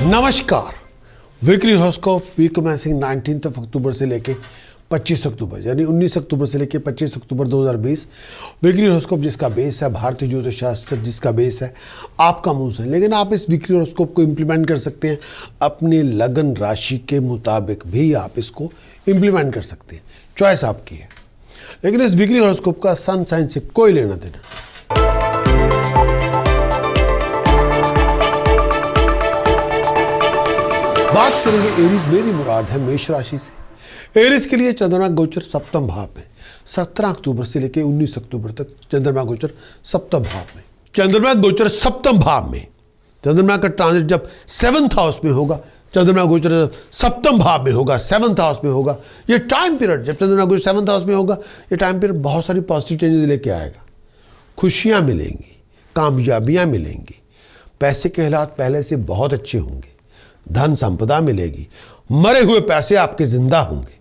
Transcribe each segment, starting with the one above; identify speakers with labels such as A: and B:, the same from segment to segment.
A: नमस्कार। Weekly horoscope week commencing 19 अक्टूबर से लेके 25 अक्टूबर यानी 19 अक्टूबर से लेके 25 अक्टूबर 2020। वीकली हॉरोस्कोप जिसका बेस है भारतीय ज्योतिष शास्त्र, जिसका बेस है आपका मून है, लेकिन आप इस वीकली हॉरोस्कोप को इम्प्लीमेंट कर सकते हैं अपनी लगन राशि के मुताबिक भी आप इसको इम्प्लीमेंट कर सकते हैं, चॉइस आपकी है। लेकिन इस वीकली हॉरोस्कोप का सन साइन से कोई लेना देना। बात करेंगे एरीज, मेरी मुराद है मेष राशि से। एरीज के लिए चंद्रमा गोचर सप्तम भाव में 17 अक्टूबर से लेकर 19 अक्टूबर तक चंद्रमा गोचर सप्तम भाव में। चंद्रमा गोचर सप्तम भाव में, चंद्रमा का ट्रांजिट जब 7th हाउस में होगा, चंद्रमा गोचर सप्तम भाव में होगा, 7th हाउस में होगा, ये टाइम पीरियड जब चंद्रमा गोचर 7th हाउस में होगा, ये टाइम पीरियड बहुत सारी पॉजिटिव चेंजेस लेके आएगा। खुशियां मिलेंगी, कामयाबियां मिलेंगी, पैसे के हालात पहले से बहुत अच्छे होंगे, धन संपदा मिलेगी, मरे हुए पैसे आपके जिंदा होंगे।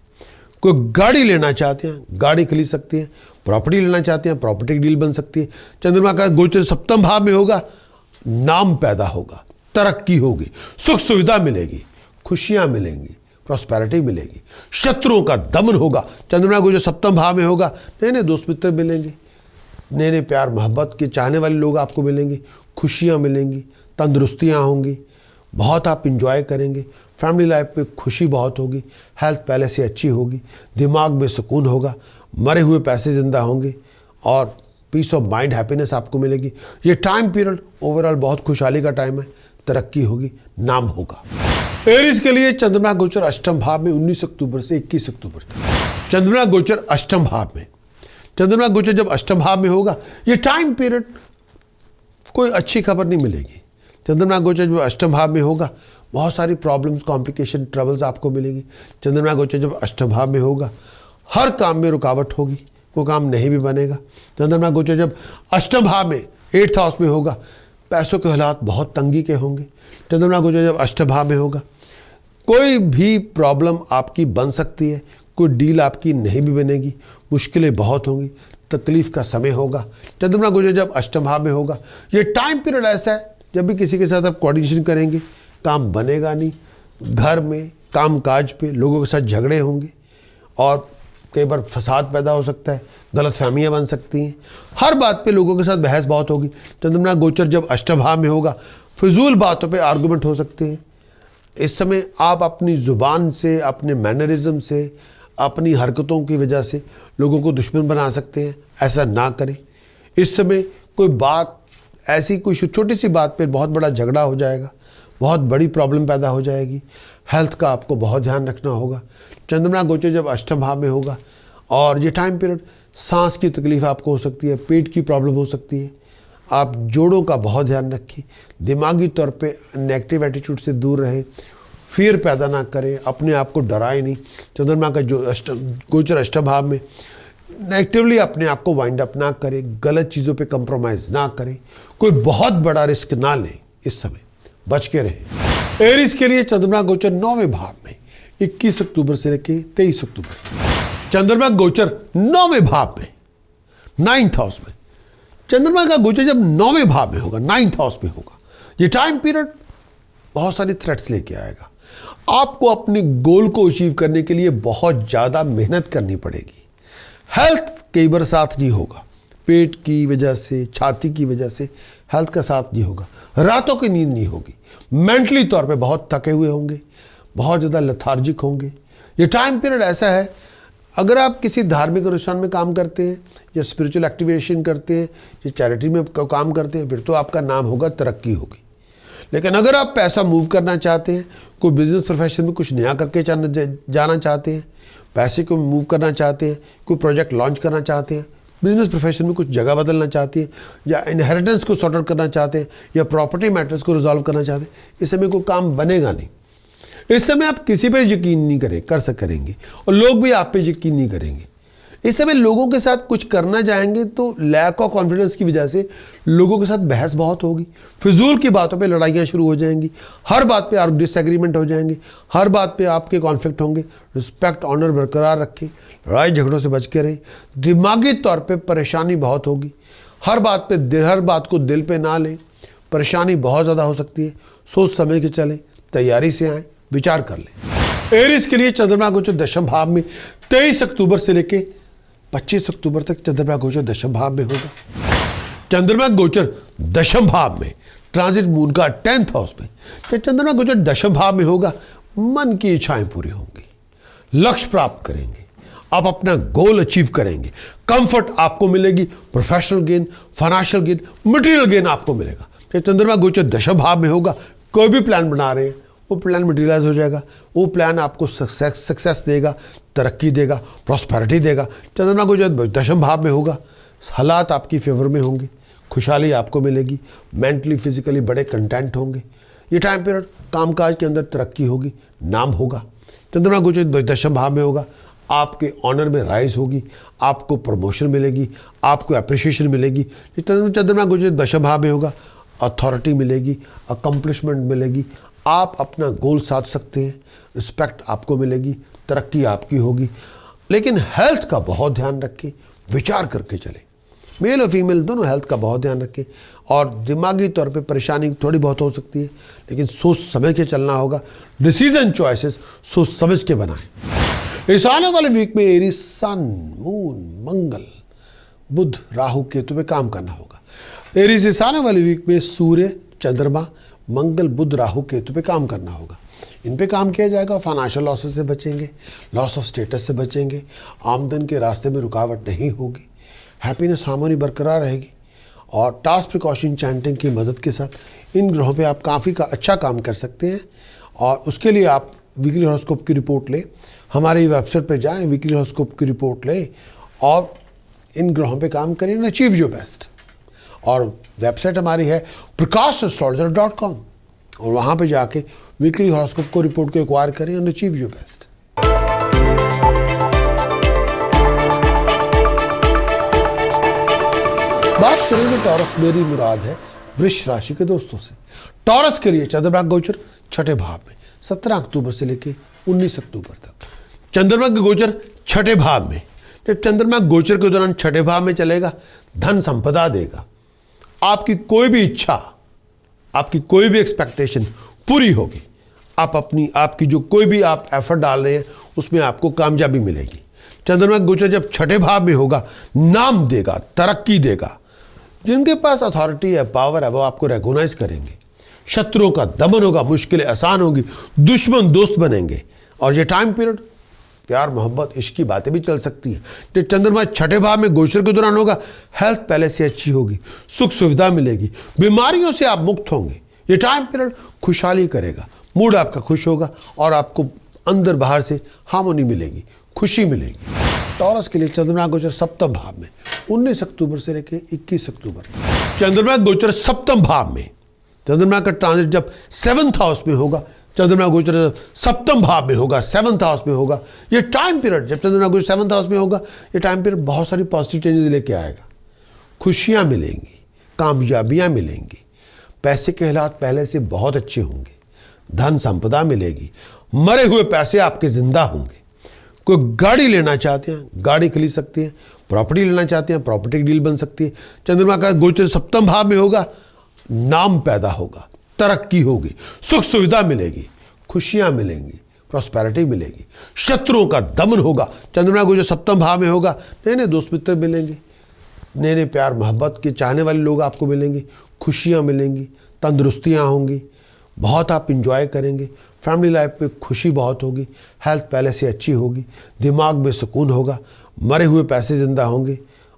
A: कोई गाड़ी लेना चाहते हैं, गाड़ी खरीद सकते हैं, प्रॉपर्टी लेना चाहते हैं, प्रॉपर्टी की डील बन सकती है। चंद्रमा का गोचर सप्तम भाव में होगा, नाम पैदा होगा, तरक्की होगी, सुख सुविधा मिलेगी, खुशियां मिलेंगी, प्रॉस्पेरिटी मिलेगी, शत्रुओं का दमन होगा। चंद्रमा गोचर सप्तम भाव में होगा, नए नए दोस्त मित्र मिलेंगे, नए नए प्यार मोहब्बत के चाहने वाले लोग आपको मिलेंगे, खुशियां मिलेंगी, तंदुरुस्तियां होंगी, बहुत आप इंजॉय करेंगे, फैमिली लाइफ पे खुशी बहुत होगी, हेल्थ पहले से अच्छी होगी, दिमाग में सुकून होगा, मरे हुए पैसे जिंदा होंगे और पीस ऑफ माइंड, हैप्पीनेस आपको मिलेगी। ये टाइम पीरियड ओवरऑल बहुत खुशहाली का टाइम है, तरक्की होगी, नाम होगा। एरीज के लिए चंद्रमा गोचर अष्टम भाव में 19 अक्टूबर से 21 अक्टूबर तक। चंद्रमा गोचर अष्टम भाव में, चंद्रमा गोचर जब अष्टम भाव में होगा, ये टाइम पीरियड कोई अच्छी खबर नहीं मिलेगी। चंद्रमा गोचर जब अष्टम भाव में होगा, बहुत सारी प्रॉब्लम्स, कॉम्प्लिकेशन, ट्रबल्स आपको मिलेंगी। चंद्रमा गोचर जब अष्टम भाव में होगा, हर काम में रुकावट होगी, वो काम नहीं भी बनेगा। चंद्रमा गोचर जब अष्टम भाव में 8th हाउस में होगा, पैसों के हालात बहुत तंगी के होंगे। चंद्रमा गोचर जब अष्टम भाव में होगा, कोई भी प्रॉब्लम आपकी बन सकती है, कोई डील आपकी नहीं भी बनेगी, मुश्किलें बहुत होंगी, तकलीफ का समय होगा। चंद्रमा गोचर जब अष्टम भाव में होगा, ये टाइम पीरियड ऐसा है जब भी किसी के साथ आप कोऑर्डिनेशन करेंगे, काम बनेगा नहीं, घर में काम काज पे लोगों के साथ झगड़े होंगे और कई बार फसाद पैदा हो सकता है, गलतफहमियां बन सकती हैं, हर बात पे लोगों के साथ बहस बहुत होगी। चंद्रमा गोचर जब अष्टम भाव में होगा, फिजूल बातों पे आर्गूमेंट हो सकते हैं। इस समय आप अपनी ज़ुबान से, अपने मैनरिज्म से, अपनी हरकतों की वजह से लोगों को दुश्मन बना सकते हैं, ऐसा ना करें। इस समय कोई बात ऐसी, कोई छोटी सी बात पे बहुत बड़ा झगड़ा हो जाएगा, बहुत बड़ी प्रॉब्लम पैदा हो जाएगी। हेल्थ का आपको बहुत ध्यान रखना होगा। चंद्रमा गोचर जब अष्टम भाव में होगा और ये टाइम पीरियड सांस की तकलीफ आपको हो सकती है, पेट की प्रॉब्लम हो सकती है। आप जोड़ों का बहुत ध्यान रखें, दिमागी तौर पे नेगेटिव एटीट्यूड से दूर रहें, फियर पैदा ना करें, अपने आप को डराए नहीं। चंद्रमा का जो गोचर अष्टम भाव में, नेगेटिवली अपने आप को वाइंड अप ना करें, गलत चीज़ों पे कंप्रोमाइज़ ना करें, कोई बहुत बड़ा रिस्क ना लें, इस समय बच के रहें। एरीज के लिए चंद्रमा गोचर 9वें भाव में 21 अक्टूबर से लेकर 23 अक्टूबर तक। चंद्रमा गोचर 9वें भाव में, 9th हाउस में। चंद्रमा का गोचर जब 9वें भाव में होगा, 9th हाउस में होगा, ये टाइम पीरियड बहुत सारी थ्रेट्स लेके आएगा। आपको अपने गोल को अचीव करने के लिए बहुत ज़्यादा मेहनत करनी पड़ेगी। हेल्थ कई बार साथ नहीं होगा, पेट की वजह से, छाती की वजह से हेल्थ का साथ नहीं होगा, रातों की नींद नहीं होगी, मेंटली तौर पे बहुत थके हुए होंगे, बहुत ज़्यादा लेथार्जिक होंगे। ये टाइम पीरियड ऐसा है, अगर आप किसी धार्मिक अनुष्ठान में काम करते हैं या स्पिरिचुअल एक्टिवेशन करते हैं या चैरिटी में काम करते हैं, फिर तो आपका नाम होगा, तरक्की होगी। लेकिन अगर आप पैसा मूव करना चाहते हैं, कोई बिजनेस प्रोफेशन में कुछ नया करके जाना चाहते हैं, पैसे को मूव करना चाहते हैं, कोई प्रोजेक्ट लॉन्च करना चाहते हैं, बिजनेस प्रोफेशन में कुछ जगह बदलना चाहते हैं, या इनहेरिटेंस को सॉर्ट आउट करना चाहते हैं, या प्रॉपर्टी मैटर्स को रिजॉल्व करना चाहते हैं, इस समय कोई काम बनेगा नहीं। इस समय आप किसी पे यकीन नहीं करेंगे और लोग भी आप पे यकीन नहीं करेंगे। इस समय लोगों के साथ कुछ करना जाएंगे तो लैक ऑफ कॉन्फिडेंस की वजह से लोगों के साथ बहस बहुत होगी, फिजूल की बातों पे लड़ाइयाँ शुरू हो जाएंगी, हर बात पे डिसएग्रीमेंट हो जाएंगे, हर बात पे आपके कॉन्फ्लिक्ट होंगे। रिस्पेक्ट, ऑनर बरकरार रखें, लड़ाई झगड़ों से बच के रहें। दिमागी तौर पे परेशानी बहुत होगी, हर बात को दिल पे ना लें, परेशानी बहुत ज़्यादा हो सकती है, सोच समझ के चलें, तैयारी से आए, विचार कर लें। एरिस के लिए चंद्रमा गोचर दशम भाव में 23 अक्टूबर से लेके 25 अक्टूबर तक चंद्रमा गोचर दशम भाव में होगा। चंद्रमा गोचर दशम भाव में ट्रांजिट मून का 10th हाउस में जब चंद्रमा गोचर दशम भाव में होगा, मन की इच्छाएं पूरी होंगी, लक्ष्य प्राप्त करेंगे, आप अपना गोल अचीव करेंगे, कंफर्ट आपको मिलेगी, professional gain, financial gain, material gain आपको मिलेगा। जब चंद्रमा गोचर दशम भाव में होगा, कोई भी प्लान बना रहे हैं वो प्लान मटेरियलाइज हो जाएगा, वो प्लान आपको सक्सेस देगा, तरक्की देगा, प्रॉस्पेरिटी देगा। चंद्रमा गोचर दशम भाव में होगा, हालात आपकी फेवर में होंगे, खुशहाली आपको मिलेगी, मेंटली फिजिकली बड़े कंटेंट होंगे। ये टाइम पीरियड कामकाज के अंदर तरक्की होगी, नाम होगा। चंद्रमा गोचर दशम भाव में होगा, आपके ऑनर में राइज होगी, आपको प्रमोशन मिलेगी, आपको अप्रिशिएशन मिलेगी। चंद्रमा गोचर दशम भाव में होगा, अथॉरिटी मिलेगी, अकम्पलिशमेंट मिलेगी, आप अपना गोल साध सकते हैं, रिस्पेक्ट आपको मिलेगी, तरक्की आपकी होगी। लेकिन हेल्थ का बहुत ध्यान रखें, विचार करके चलें। मेल और फीमेल दोनों हेल्थ का बहुत ध्यान रखें, और दिमागी तौर पे परेशानी थोड़ी बहुत हो सकती है, लेकिन सोच समझ के चलना होगा। डिसीजन चॉइसेस सोच समझ के बनाएं। इस आने वाले वीक में एरीज सन, मून, मंगल, बुध, राहु, केतु पे काम करना होगा। एरीज इस आने वाले वीक में सूर्य, चंद्रमा, मंगल, बुध, राहु, केतु पे काम करना होगा। इन पे काम किया जाएगा, फाइनेंशियल लॉसेस से बचेंगे, लॉस ऑफ स्टेटस से बचेंगे, आमदन के रास्ते में रुकावट नहीं होगी, हैप्पीनेस हार्मोनी बरकरार रहेगी। और टास्क प्रिकॉशन चैंटिंग की मदद के साथ इन ग्रहों पे आप काफ़ी का अच्छा काम कर सकते हैं। और उसके लिए आप वीकली हॉरोस्कोप की रिपोर्ट लें, हमारी वेबसाइट पे जाएं, वीकली हॉरोस्कोप की रिपोर्ट लें और इन ग्रहों पे काम करें एंड अचीव योर बेस्ट। और वेबसाइट हमारी है prakash.astrologer.com, और वहाँ पे जाके वीकली हॉरोस्कोप को रिपोर्ट को एक्वायर करें एंड अचीव योर बेस्ट। बात करेंगे टॉरस, मेरी मुराद है वृष राशि के दोस्तों से। टॉरस के लिए चंद्रमा गोचर छठे भाव में 17 अक्टूबर से लेके 19 अक्टूबर तक। चंद्रमा के गोचर छठे भाव में, जब चंद्रमा गोचर के दौरान छठे भाव में चलेगा, धन संपदा देगा, आपकी कोई भी इच्छा, आपकी कोई भी एक्सपेक्टेशन पूरी होगी। आपकी जो कोई भी आप एफर्ट डाल रहे हैं उसमें आपको कामयाबी मिलेगी। चंद्रमा गोचर जब छठे भाव में होगा, नाम देगा, तरक्की देगा। जिनके पास अथॉरिटी है, पावर है, वो आपको रेकॉग्नाइज करेंगे, शत्रुओं का दमन होगा, मुश्किलें आसान होगी, दुश्मन दोस्त बनेंगे। और ये टाइम पीरियड प्यार, मोहब्बत, इश्क की बातें भी चल सकती है। जब चंद्रमा छठे भाव में गोचर के दौरान होगा, हेल्थ पहले से अच्छी होगी, सुख सुविधा मिलेगी, बीमारियों से आप मुक्त होंगे। ये टाइम पीरियड खुशहाली करेगा, मूड आपका खुश होगा और आपको अंदर बाहर से हार्मोनी मिलेगी, खुशी मिलेगी। टॉरस के लिए चंद्रमा गोचर सप्तम भाव में 19 अक्टूबर से लेकर 21 अक्टूबर तक। चंद्रमा गोचर सप्तम भाव में, चंद्रमा का ट्रांजिट जब 7th हाउस में होगा, चंद्रमा गोचर सप्तम भाव में होगा, 7th हाउस में होगा। ये टाइम पीरियड जब चंद्रमा गोचर 7th हाउस में होगा, ये टाइम पीरियड बहुत सारी पॉजिटिव चेंजेस लेके आएगा। खुशियाँ मिलेंगी, कामयाबियाँ मिलेंगी, पैसे के हालात पहले से बहुत अच्छे होंगे, धन संपदा मिलेगी, मरे हुए पैसे आपके जिंदा होंगे। कोई गाड़ी लेना चाहते हैं, गाड़ी खरीद सकते हैं, प्रॉपर्टी लेना चाहते हैं, प्रॉपर्टी की डील बन सकती है। चंद्रमा का गोचर सप्तम भाव में होगा, नाम पैदा होगा, तरक्की होगी, सुख सुविधा मिलेगी, खुशियां मिलेंगी, प्रॉस्पेरिटी मिलेगी, शत्रुओं का दमन होगा। चंद्रमा गोचर सप्तम भाव में होगा, नए नए दोस्त मित्र मिलेंगे, नए नए प्यार मोहब्बत के चाहने वाले लोग आपको मिलेंगे, खुशियां मिलेंगी, तंदुरुस्तियां होंगी, बहुत आप इंजॉय करेंगे, फैमिली लाइफ में खुशी बहुत होगी, हेल्थ पहले से अच्छी होगी, दिमाग में सुकून होगा, मरे हुए पैसे जिंदा होंगे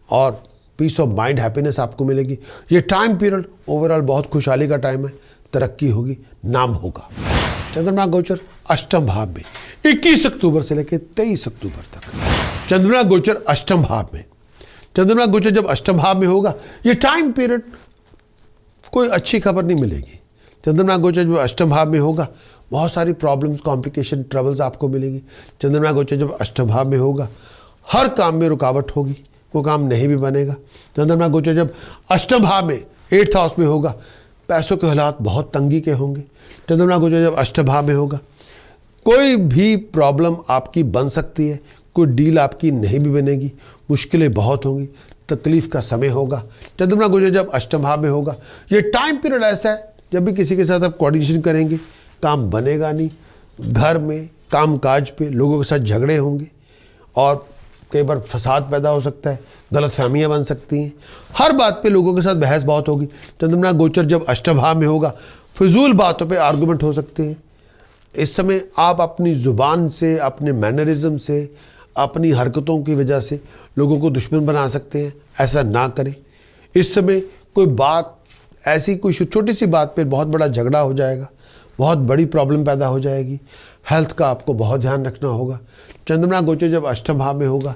A: और पीस ऑफ माइंड, हैप्पीनेस आपको मिलेगी। ये टाइम पीरियड ओवरऑल बहुत खुशहाली का टाइम है, तरक्की होगी, नाम होगा। चंद्रमा गोचर अष्टम भाव में 21 अक्टूबर से लेकर 23 अक्टूबर तक। चंद्रमा गोचर अष्टम भाव में, चंद्रमा गोचर जब अष्टम भाव में होगा, ये टाइम पीरियड कोई अच्छी खबर नहीं मिलेगी। चंद्रमा गोचर जब अष्टम भाव में होगा, बहुत सारी प्रॉब्लम्स, कॉम्प्लिकेशन, ट्रबल्स आपको मिलेंगी। चंद्रमा गोचर जब अष्टम भाव में होगा, हर काम में रुकावट होगी, कोई काम नहीं भी बनेगा। चंद्रमा गोचर जब अष्टम भाव में 8th हाउस में होगा, पैसों के हालात बहुत तंगी के होंगे। चंद्रमा गोचर जब अष्टम भाव में होगा, कोई भी प्रॉब्लम आपकी बन सकती है, कोई डील आपकी नहीं भी बनेगी, मुश्किलें बहुत होंगी, तकलीफ का समय होगा। चंद्रमा गोचर जब अष्टम भाव में होगा, ये टाइम पीरियड ऐसा है जब भी किसी के साथ आप कोऑर्डिनेशन करेंगे, काम बनेगा नहीं, घर में कामकाज पे लोगों के साथ झगड़े होंगे और कई बार फसाद पैदा हो सकता है, गलतफहमियां बन सकती हैं, हर बात पे लोगों के साथ बहस बहुत होगी। चंद्रमा गोचर जब अष्टम भाव में होगा, फिजूल बातों पे आर्गुमेंट हो सकते हैं। इस समय आप अपनी ज़ुबान से, अपने मैनरिज्म से, अपनी हरकतों की वजह से लोगों को दुश्मन बना सकते हैं। ऐसा ना करें। इस समय कोई बात ऐसी, कोई छोटी सी बात पे बहुत बड़ा झगड़ा हो जाएगा, बहुत बड़ी प्रॉब्लम पैदा हो जाएगी। हेल्थ का आपको बहुत ध्यान रखना होगा। चंद्रमा गोचर जब अष्टम भाव में होगा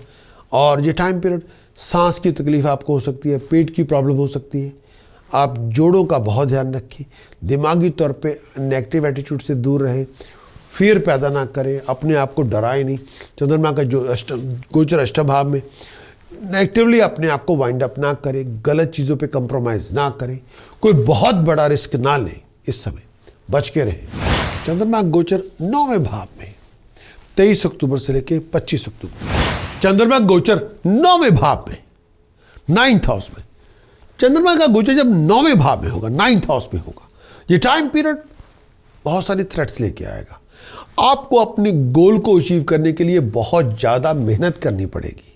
A: और ये टाइम पीरियड सांस की तकलीफ आपको हो सकती है, पेट की प्रॉब्लम हो सकती है। आप जोड़ों का बहुत ध्यान रखें। दिमागी तौर पे नेगेटिव एटीट्यूड से दूर रहें, फियर पैदा ना करें, अपने आप को डराएं नहीं। चंद्रमा का जो गोचर अष्टम भाव में, नेगेटिवली अपने आप को वाइंड अप ना करें, गलत चीज़ों पे कंप्रोमाइज़ ना करें, कोई बहुत बड़ा रिस्क ना लें। इस समय बच के रहें। चंद्रमा गोचर 9वें भाव में 23 अक्टूबर से लेकर 25 अक्टूबर। चंद्रमा गोचर 9वें भाव में, 9th हाउस में। चंद्रमा का गोचर जब 9वें भाव में होगा, 9th हाउस में होगा, ये टाइम पीरियड बहुत सारी थ्रेट्स लेके आएगा। आपको अपने गोल को अचीव करने के लिए बहुत ज़्यादा मेहनत करनी पड़ेगी।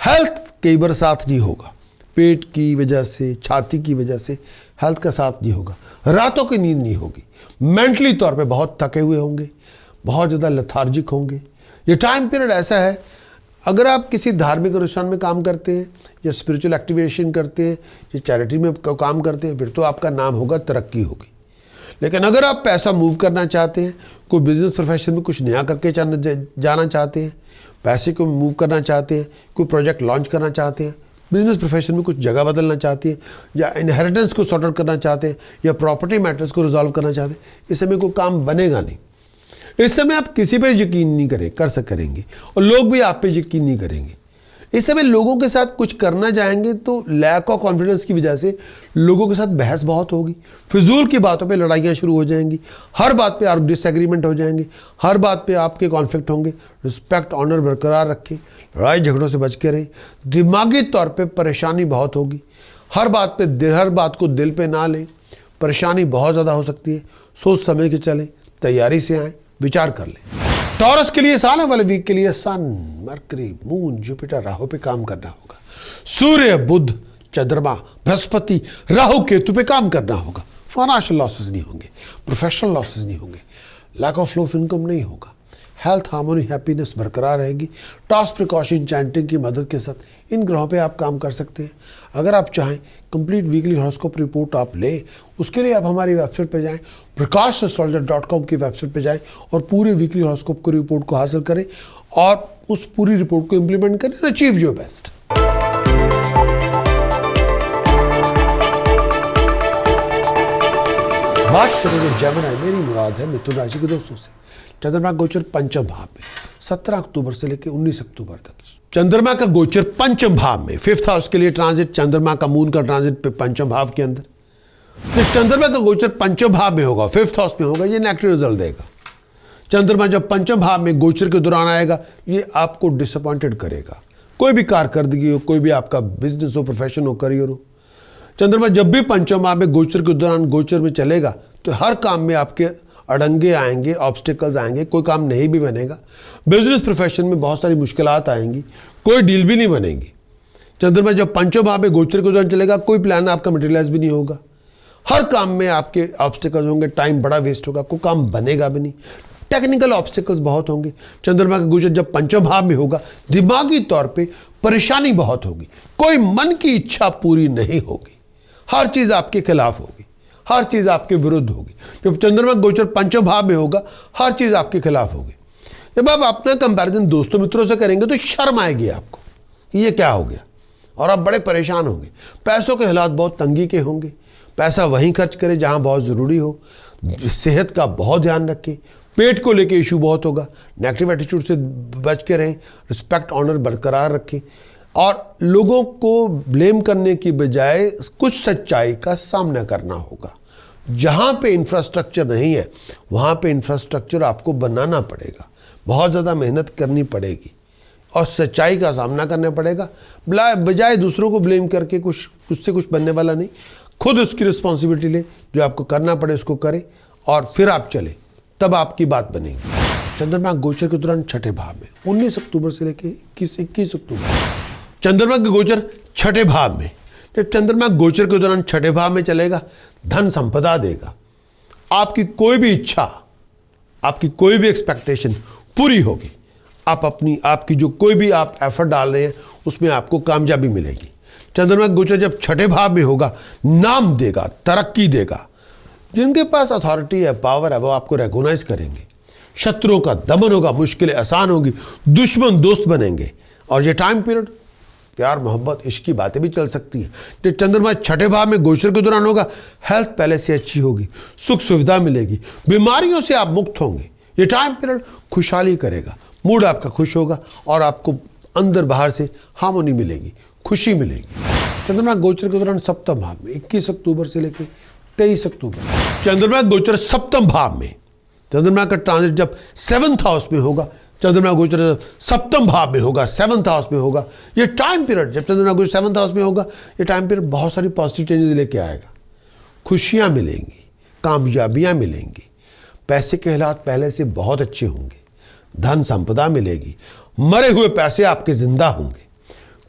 A: हेल्थ कई बार साथ नहीं होगा, पेट की वजह से, छाती की वजह से हेल्थ का साथ नहीं होगा। रातों की नींद नहीं होगी। मेंटली तौर पे बहुत थके हुए होंगे, बहुत ज़्यादा लेथार्जिक होंगे। ये टाइम पीरियड ऐसा है, अगर आप किसी धार्मिक अनुष्ठान में काम करते हैं या स्पिरिचुअल एक्टिवेशन करते हैं या चैरिटी में काम करते हैं, फिर तो आपका नाम होगा, तरक्की होगी। लेकिन अगर आप पैसा मूव करना चाहते हैं, कोई बिजनेस प्रोफेशन में कुछ नया करके जाना चाहते हैं, पैसे को मूव करना चाहते हैं, कोई प्रोजेक्ट लॉन्च करना चाहते हैं, बिजनेस प्रोफेशन में कुछ जगह बदलना चाहते हैं, या इनहेरिटेंस को सॉर्ट आउट करना चाहते हैं, या प्रॉपर्टी मैटर्स को रिजॉल्व करना चाहते हैं, इस समय कोई काम बनेगा नहीं। इस समय आप किसी पे यकीन नहीं करेंगे और लोग भी आप पे यकीन नहीं करेंगे। इस समय लोगों के साथ कुछ करना चाहेंगे तो लैक ऑफ कॉन्फिडेंस की वजह से लोगों के साथ बहस बहुत होगी, फिजूल की बातों पे लड़ाइयाँ शुरू हो जाएंगी, हर बात पे आप डिसएग्रीमेंट हो जाएंगे, हर बात पे आपके कॉन्फ्लिक्ट होंगे। रिस्पेक्ट, ऑनर बरकरार रखें, लड़ाई झगड़ों से बच के रहें। दिमागी तौर पे परेशानी बहुत होगी, हर बात को दिल पे ना लें, परेशानी बहुत ज़्यादा हो सकती है। सोच समझ के चलें, तैयारी से आएँ, विचार कर लें। टॉरस के लिए आने वाले वीक के लिए सन, मरकरी, मून, जुपिटर, राहु पे काम करना होगा। सूर्य, बुध, चंद्रमा, बृहस्पति, राहु, केतु पे काम करना होगा। फाइनेंशियल लॉसेस नहीं होंगे, प्रोफेशनल लॉसेस नहीं होंगे, lack of flow of income नहीं होगा। हेल्थ, हार्मोनी, हैप्पीनेस बरकरार रहेगी। टॉस, प्रिकॉशन, चैंटिंग की मदद के साथ इन ग्रहों पे आप काम कर सकते हैं। अगर आप चाहें कंप्लीट वीकली हॉरोस्कोप रिपोर्ट आप लें, उसके लिए आप हमारी वेबसाइट पे जाएं, prakashastrologer.com की वेबसाइट पे जाएं और पूरे वीकली हॉरोस्कोप की रिपोर्ट को हासिल करें और उस पूरी रिपोर्ट को इम्प्लीमेंट करें। Achieve your best. बात करेंगे जेमिनी, मेरी मुराद है मिथुन राशि के दोस्तों से। चंद्रमा गोचर पंचम भाव में 17 अक्टूबर से लेकर 19 अक्टूबर तक। चंद्रमा का गोचर पंचम भाव में, 5th हाउस के लिए ट्रांजिट, चंद्रमा का मून का ट्रांजिट पे पंचम भाव के अंदर। तो चंद्रमा का गोचर पंचम भाव में होगा, 5th हाउस में होगा, ये नेगेटिव रिजल्ट देगा। चंद्रमा जब पंचम भाव में गोचर के दौरान आएगा, ये आपको डिसअपॉइंटेड करेगा। कोई भी कारकर्दगी हो, कोई भी आपका बिजनेस हो, प्रोफेशन हो, करियर हो, चंद्रमा जब भी पंचम भाव में गोचर के दौरान गोचर में चलेगा तो हर काम में आपके अड़ंगे आएंगे, ऑब्स्टिकल्स आएंगे, कोई काम नहीं भी बनेगा। बिजनेस प्रोफेशन में बहुत सारी मुश्किलात आएंगी, कोई डील भी नहीं बनेगी। चंद्रमा जब पंचम भाव में गोचर के दौरान चलेगा, कोई प्लान आपका मटेरियलाइज भी नहीं होगा, हर काम में आपके ऑब्स्टिकल्स होंगे, टाइम बड़ा वेस्ट होगा, कोई काम बनेगा भी नहीं, टेक्निकल ऑब्स्टिकल्स बहुत होंगे। चंद्रमा का गोचर जब पंचम भाव में होगा, दिमागी तौर पे परेशानी बहुत होगी, कोई मन की इच्छा पूरी नहीं होगी, हर चीज़ आपके खिलाफ होगी, हर चीज़ आपके विरुद्ध होगी। जब चंद्रमा गोचर पंचम भाव में होगा, हर चीज़ आपके खिलाफ होगी। जब आप अपना कंपैरिजन दोस्तों मित्रों से करेंगे तो शर्म आएगी आपको कि ये क्या हो गया, और आप बड़े परेशान होंगे। पैसों के हालात बहुत तंगी के होंगे, पैसा वहीं खर्च करें जहां बहुत ज़रूरी हो। सेहत का बहुत ध्यान रखें, पेट को लेके इशू बहुत होगा, नेगेटिव एटीट्यूड से बच के रहें, रिस्पेक्ट, ऑनर बरकरार रखें और लोगों को ब्लेम करने की बजाय कुछ सच्चाई का सामना करना होगा। जहाँ पे इंफ्रास्ट्रक्चर नहीं है वहाँ पे इंफ्रास्ट्रक्चर आपको बनाना पड़ेगा, बहुत ज़्यादा मेहनत करनी पड़ेगी और सच्चाई का सामना करना पड़ेगा। बजाय दूसरों को ब्लेम करके उससे कुछ बनने वाला नहीं। खुद उसकी रिस्पॉन्सिबिलिटी ले, जो आपको करना पड़े उसको करें और फिर आप चलें। तब आपकी बात बनेगी। चंद्रमा गोचर के दौरान छठे भाव में 19 अक्टूबर से लेकर 21 अक्टूबर चंद्रमा के गोचर छठे भाव में। जब चंद्रमा गोचर के दौरान छठे भाव में चलेगा, धन संपदा देगा। आपकी कोई भी इच्छा, आपकी कोई भी एक्सपेक्टेशन पूरी होगी। आपकी जो कोई भी आप एफर्ट डाल रहे हैं उसमें आपको कामयाबी मिलेगी। चंद्रमा गोचर जब छठे भाव में होगा, नाम देगा, तरक्की देगा। जिनके पास अथॉरिटी है, पावर है, वो आपको रिकॉग्नाइज करेंगे। शत्रुओं का दमन होगा, मुश्किलें आसान होगी, दुश्मन दोस्त बनेंगे। और ये टाइम पीरियड प्यार, मोहब्बत, इश्क की बातें भी चल सकती है। जब चंद्रमा छठे भाव में गोचर के दौरान होगा, हेल्थ पहले से अच्छी होगी, सुख सुविधा मिलेगी, बीमारियों से आप मुक्त होंगे। ये टाइम पीरियड खुशहाली करेगा, मूड आपका खुश होगा और आपको अंदर बाहर से हार्मोनी मिलेगी, खुशी मिलेगी। चंद्रमा गोचर के दौरान सप्तम भाव में 21 अक्टूबर से लेकर 23 अक्टूबर चंद्रमा गोचर सप्तम भाव में। चंद्रमा का ट्रांजिट जब 7th हाउस में होगा, चंद्रमा गोचर सप्तम भाव में होगा, 7th हाउस में होगा। ये टाइम पीरियड जब चंद्रमा गोचर 7th हाउस में होगा, ये टाइम पीरियड बहुत सारी पॉजिटिव चेंजेस लेके आएगा। खुशियां मिलेंगी, कामयाबियां मिलेंगी, पैसे के हालात पहले से बहुत अच्छे होंगे, धन संपदा मिलेगी, मरे हुए पैसे आपके जिंदा होंगे।